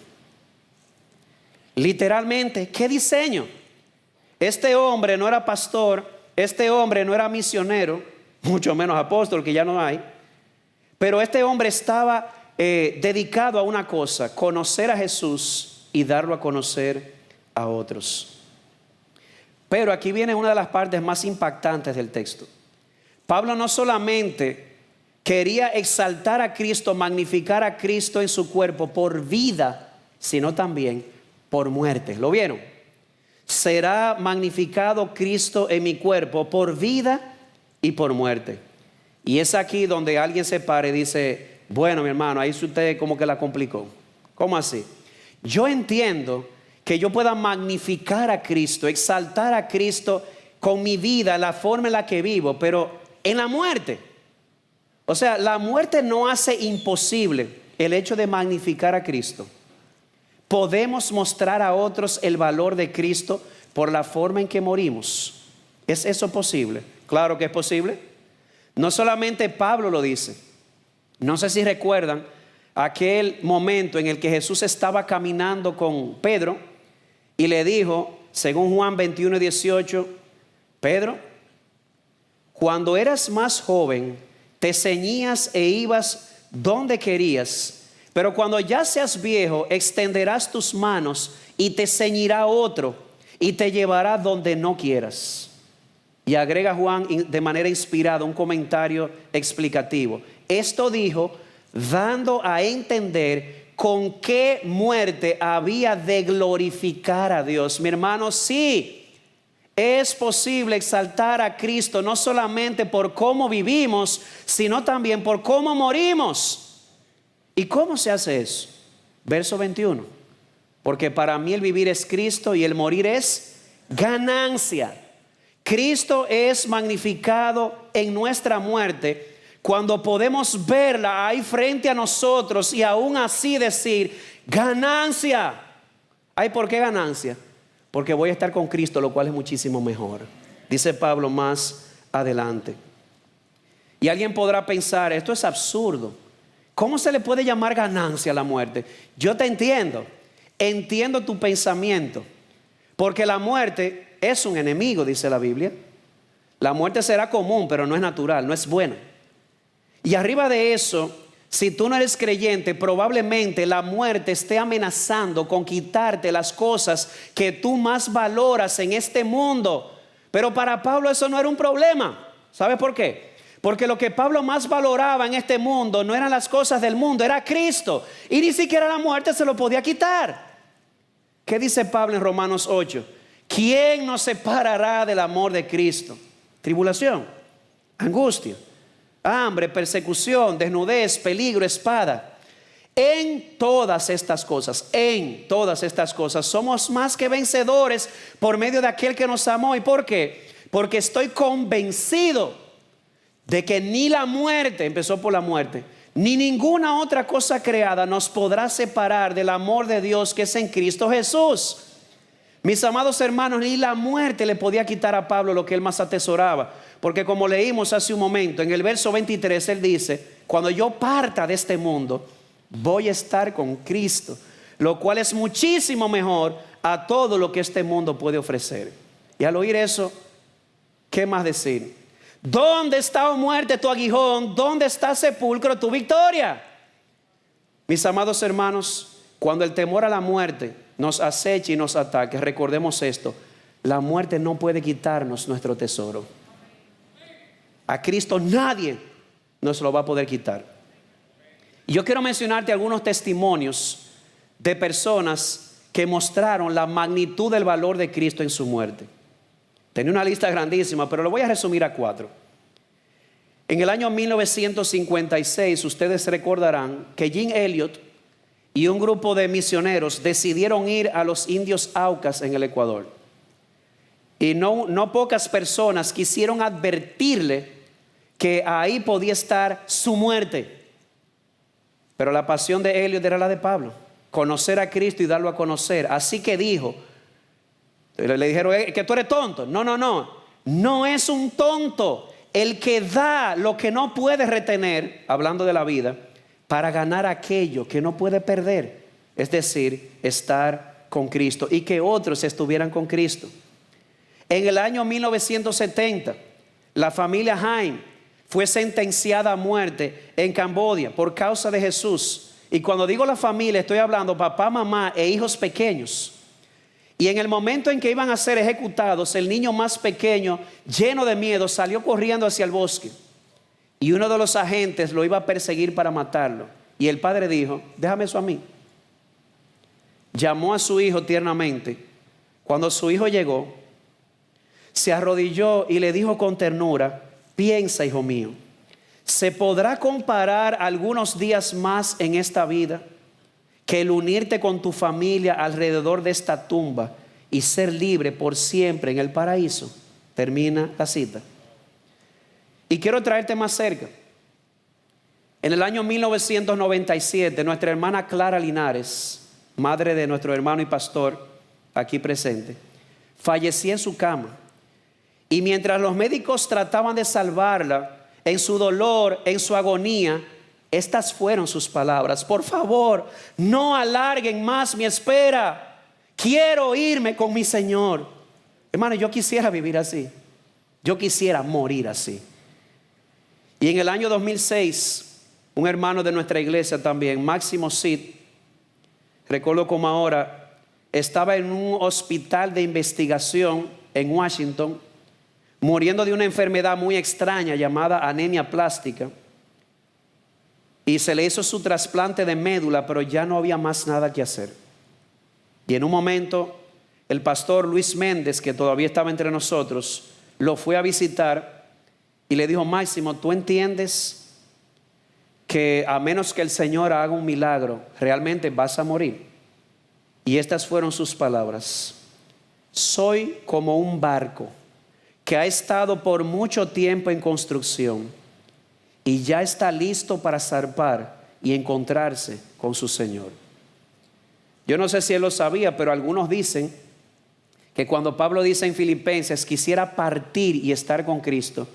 Literalmente, ¡qué diseño! Este hombre no era pastor, este hombre no era misionero, mucho menos apóstol, que ya no hay. Pero este hombre estaba dedicado a una cosa: conocer a Jesús y darlo a conocer a otros. Pero aquí viene una de las partes más impactantes del texto. Pablo no solamente quería exaltar a Cristo, magnificar a Cristo en su cuerpo por vida, sino también por muerte. ¿Lo vieron? Será magnificado Cristo en mi cuerpo por vida y por muerte. Y es aquí donde alguien se para y dice: bueno, mi hermano, ahí usted como que la complicó. ¿Cómo así? Yo entiendo que yo pueda magnificar a Cristo, exaltar a Cristo con mi vida, la forma en la que vivo, pero en la muerte. O sea, la muerte no hace imposible el hecho de magnificar a Cristo. Podemos mostrar a otros el valor de Cristo por la forma en que morimos. ¿Es eso posible? Claro que es posible. No solamente Pablo lo dice. No sé si recuerdan aquel momento en el que Jesús estaba caminando con Pedro y le dijo, según Juan 21:18, Pedro, cuando eras más joven, te ceñías e ibas donde querías. Pero cuando ya seas viejo, extenderás tus manos y te ceñirá otro y te llevará donde no quieras. Y agrega Juan de manera inspirada un comentario explicativo. Esto dijo dando a entender con qué muerte había de glorificar a Dios. Mi hermano, sí, es posible exaltar a Cristo no solamente por cómo vivimos, sino también por cómo morimos. ¿Y cómo se hace eso? Verso 21. Porque para mí el vivir es Cristo y el morir es ganancia. Cristo es magnificado en nuestra muerte cuando podemos verla ahí frente a nosotros y aún así decir ganancia. ¿Ay, por qué ganancia? Porque voy a estar con Cristo, lo cual es muchísimo mejor. Dice Pablo más adelante. Y alguien podrá pensar, esto es absurdo. ¿Cómo se le puede llamar ganancia a la muerte? Yo te entiendo tu pensamiento, porque la muerte es un enemigo, dice la Biblia. La muerte será común, pero no es natural, no es buena. Y arriba de eso, si tú no eres creyente, probablemente la muerte esté amenazando con quitarte las cosas que tú más valoras en este mundo. Pero para Pablo eso no era un problema. ¿Sabes por qué? Porque lo que Pablo más valoraba en este mundo no eran las cosas del mundo, era Cristo. Y ni siquiera la muerte se lo podía quitar. ¿Qué dice Pablo en Romanos 8? ¿Quién nos separará del amor de Cristo? ¿Tribulación? angustia, hambre, persecución, desnudez, peligro, espada. En todas estas cosas somos más que vencedores por medio de aquel que nos amó. ¿Y por qué? Porque estoy convencido de que ni la muerte, empezó por la muerte, ni ninguna otra cosa creada nos podrá separar del amor de Dios que es en Cristo Jesús. Mis amados hermanos, ni la muerte le podía quitar a Pablo lo que él más atesoraba. Porque como leímos hace un momento, en el verso 23 él dice: cuando yo parta de este mundo, voy a estar con Cristo, lo cual es muchísimo mejor a todo lo que este mundo puede ofrecer. Y al oír eso, ¿qué más decir? ¿Dónde está, oh muerte, tu aguijón? ¿Dónde está, sepulcro, tu victoria? Mis amados hermanos, cuando el temor a la muerte nos aceche y nos ataque, recordemos esto: la muerte no puede quitarnos nuestro tesoro. A Cristo nadie nos lo va a poder quitar. Y yo quiero mencionarte algunos testimonios de personas que mostraron la magnitud del valor de Cristo en su muerte. Tenía una lista grandísima, pero lo voy a resumir a 4. En el año 1956, ustedes recordarán que Jim Elliot y un grupo de misioneros decidieron ir a los indios Aucas en el Ecuador. Y no pocas personas quisieron advertirle que ahí podía estar su muerte. Pero la pasión de Elliot era la de Pablo: conocer a Cristo y darlo a conocer. Así que dijo, le dijeron que tú eres tonto. No es un tonto el que da lo que no puede retener, hablando de la vida, para ganar aquello que no puede perder, es decir, estar con Cristo y que otros estuvieran con Cristo. En el año 1970, la familia Haim fue sentenciada a muerte en Camboya por causa de Jesús. Y cuando digo la familia, estoy hablando papá, mamá e hijos pequeños. Y en el momento en que iban a ser ejecutados, el niño más pequeño, lleno de miedo, salió corriendo hacia el bosque. Y uno de los agentes lo iba a perseguir para matarlo. Y el padre dijo: déjame eso a mí. Llamó a su hijo tiernamente. Cuando su hijo llegó, se arrodilló y le dijo con ternura: piensa, hijo mío, ¿se podrá comparar algunos días más en esta vida que el unirte con tu familia alrededor de esta tumba y ser libre por siempre en el paraíso? Termina la cita. Y quiero traerte más cerca. En el año 1997, nuestra hermana Clara Linares, madre de nuestro hermano y pastor aquí presente, falleció en su cama. Y mientras los médicos trataban de salvarla, en su dolor, en su agonía, estas fueron sus palabras: por favor, no alarguen más mi espera. Quiero irme con mi Señor. Hermano, yo quisiera vivir así. Yo quisiera morir así. Y en el año 2006, un hermano de nuestra iglesia también, Máximo Cid, recuerdo como ahora, estaba en un hospital de investigación en Washington, muriendo de una enfermedad muy extraña llamada anemia plástica. Y se le hizo su trasplante de médula, pero ya no había más nada que hacer. Y en un momento, el pastor Luis Méndez, que todavía estaba entre nosotros, lo fue a visitar y le dijo: Máximo, ¿tú entiendes que a menos que el Señor haga un milagro, realmente vas a morir? Y estas fueron sus palabras: soy como un barco que ha estado por mucho tiempo en construcción y ya está listo para zarpar y encontrarse con su Señor. Yo no sé si él lo sabía, pero algunos dicen que cuando Pablo dice en Filipenses: quisiera partir y estar con Cristo,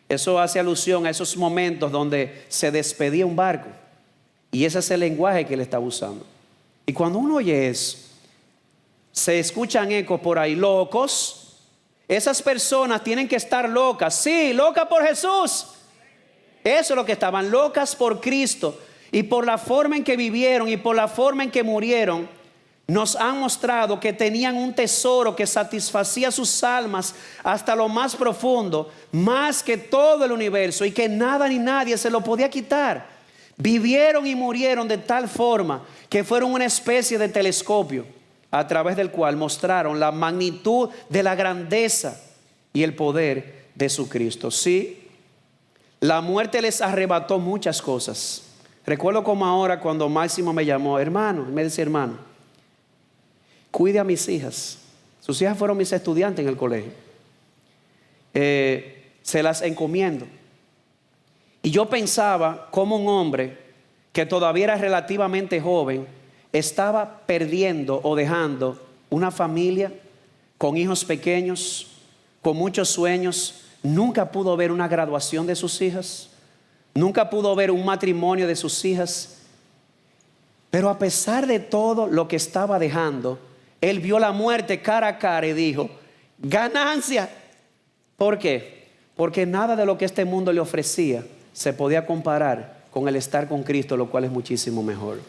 eso hace alusión a esos momentos donde se despedía un barco. Y ese es el lenguaje que él está usando. Y cuando uno oye eso, se escuchan ecos por ahí: locos. Esas personas tienen que estar locas. Sí, locas por Jesús. Eso es lo que estaban, locas por Cristo. Y por la forma en que vivieron y por la forma en que murieron, nos han mostrado que tenían un tesoro que satisfacía sus almas hasta lo más profundo, más que todo el universo, y que nada ni nadie se lo podía quitar. Vivieron y murieron de tal forma que fueron una especie de telescopio a través del cual mostraron la magnitud de la grandeza y el poder de su Cristo. Sí, La muerte les arrebató muchas cosas. Recuerdo como ahora cuando Máximo me llamó, hermano, me decía, hermano, cuide a mis hijas. Sus hijas fueron mis estudiantes en el colegio. Se las encomiendo. Y yo pensaba como un hombre que todavía era relativamente joven, estaba perdiendo o dejando una familia con hijos pequeños, con muchos sueños. Nunca pudo ver una graduación de sus hijas, nunca pudo ver un matrimonio de sus hijas. Pero a pesar de todo lo que estaba dejando, él vio la muerte cara a cara y dijo, ganancia. ¿Por qué? Porque nada de lo que este mundo le ofrecía se podía comparar con el estar con Cristo, lo cual es muchísimo mejor.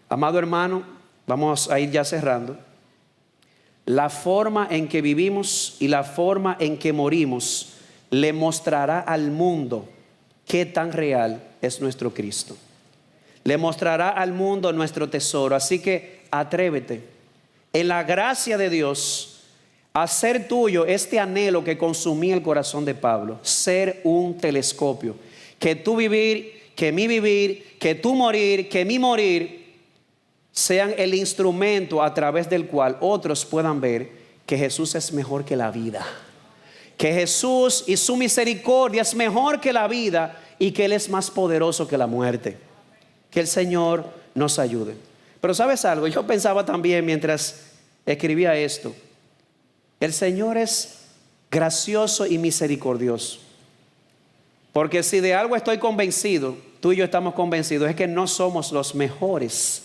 Amado hermano, vamos a ir ya cerrando. La forma en que vivimos y la forma en que morimos le mostrará al mundo qué tan real es nuestro Cristo. Le mostrará al mundo nuestro tesoro. Así que atrévete en la gracia de Dios a hacer tuyo este anhelo que consumía el corazón de Pablo, ser un telescopio, que tú vivir, que mi vivir, que tú morir, que mi morir sean el instrumento a través del cual otros puedan ver que Jesús es mejor que la vida, que Jesús y su misericordia es mejor que la vida y que Él es más poderoso que la muerte. Que el Señor nos ayude. Pero ¿sabes algo? Yo pensaba también mientras escribía esto, el Señor es gracioso y misericordioso, porque si de algo estoy convencido, tú y yo estamos convencidos, es que no somos los mejores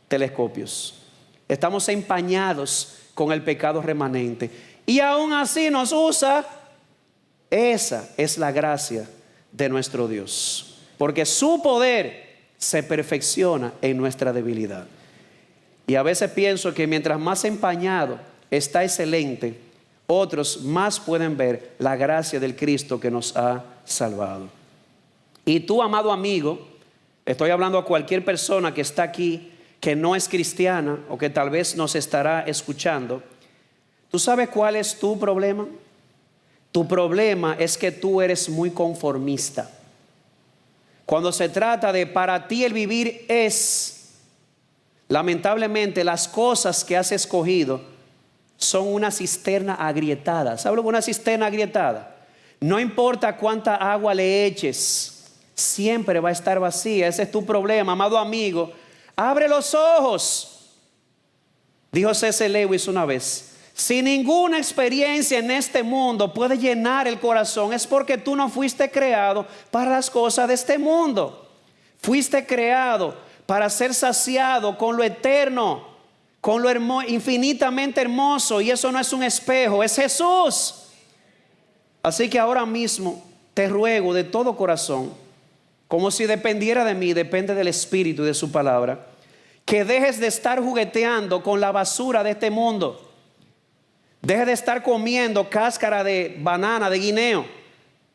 telescopios. Estamos empañados con el pecado remanente y aún así nos usa. Esa es la gracia de nuestro Dios, porque su poder se perfecciona en nuestra debilidad. Y a veces pienso que mientras más empañado está excelente, otros más pueden ver la gracia del Cristo que nos ha salvado. Y tú, amado amigo, estoy hablando a cualquier persona que está aquí que no es cristiana o que tal vez nos estará escuchando. ¿Tú sabes cuál es tu problema? Tu problema es que tú eres muy conformista. Cuando se trata de para ti el vivir es, lamentablemente las cosas que has escogido son una cisterna agrietada. ¿Sabes lo que es una cisterna agrietada? No importa cuánta agua le eches, siempre va a estar vacía. Ese es tu problema, amado amigo. Abre los ojos. Dijo C.S. Lewis una vez, si ninguna experiencia en este mundo puede llenar el corazón, es porque tú no fuiste creado para las cosas de este mundo. Fuiste creado para ser saciado con lo eterno, con lo infinitamente hermoso, y eso no es un espejo, es Jesús. Así que ahora mismo te ruego de todo corazón, como si dependiera de mí, depende del Espíritu y de su palabra, que dejes de estar jugueteando con la basura de este mundo. Deje de estar comiendo cáscara de banana, de guineo.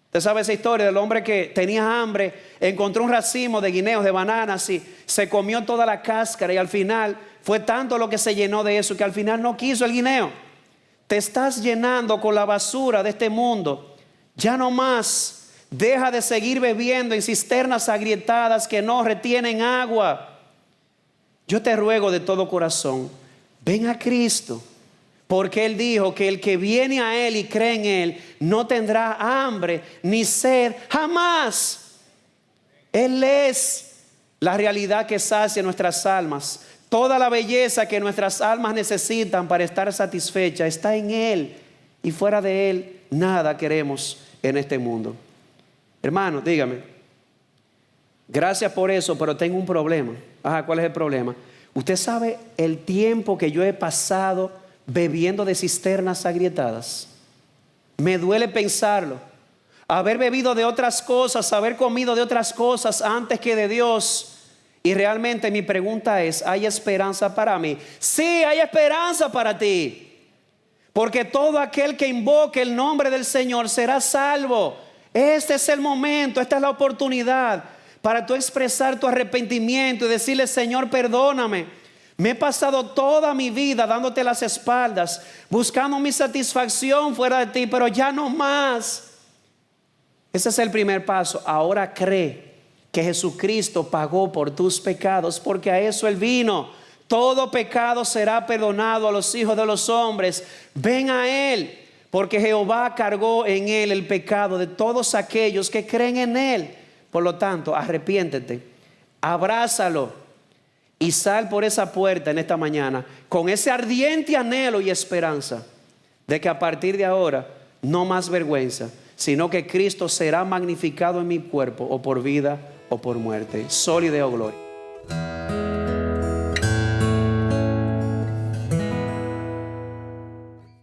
Usted sabe esa historia del hombre que tenía hambre, encontró un racimo de guineos, de bananas, y se comió toda la cáscara, y al final fue tanto lo que se llenó de eso que al final no quiso el guineo. Te estás llenando con la basura de este mundo. Ya no más. Deja de seguir bebiendo en cisternas agrietadas que no retienen agua. Yo te ruego de todo corazón, ven a Cristo, porque Él dijo que el que viene a Él y cree en Él no tendrá hambre ni sed jamás. Él es la realidad que sacia nuestras almas. Toda la belleza que nuestras almas necesitan para estar satisfechas está en Él, y fuera de Él nada queremos en este mundo. Hermano, dígame, gracias por eso, pero tengo un problema. Ajá, ¿cuál es el problema? Usted sabe el tiempo que yo he pasado bebiendo de cisternas agrietadas. Me duele pensarlo. Haber bebido de otras cosas, haber comido de otras cosas antes que de Dios. Y realmente mi pregunta es, ¿hay esperanza para mí? Sí, hay esperanza para ti. Porque todo aquel que invoque el nombre del Señor será salvo. Este es el momento, esta es la oportunidad para tú expresar tu arrepentimiento y decirle, Señor, perdóname. Me he pasado toda mi vida dándote las espaldas, buscando mi satisfacción fuera de ti, pero ya no más. Ese es el primer paso. Ahora cree que Jesucristo pagó por tus pecados, porque a eso Él vino. Todo pecado será perdonado a los hijos de los hombres. Ven a Él, porque Jehová cargó en Él el pecado de todos aquellos que creen en Él. Por lo tanto, arrepiéntete, abrázalo y sal por esa puerta en esta mañana con ese ardiente anhelo y esperanza de que a partir de ahora no más vergüenza, sino que Cristo será magnificado en mi cuerpo, o por vida o por muerte. Sólido gloria.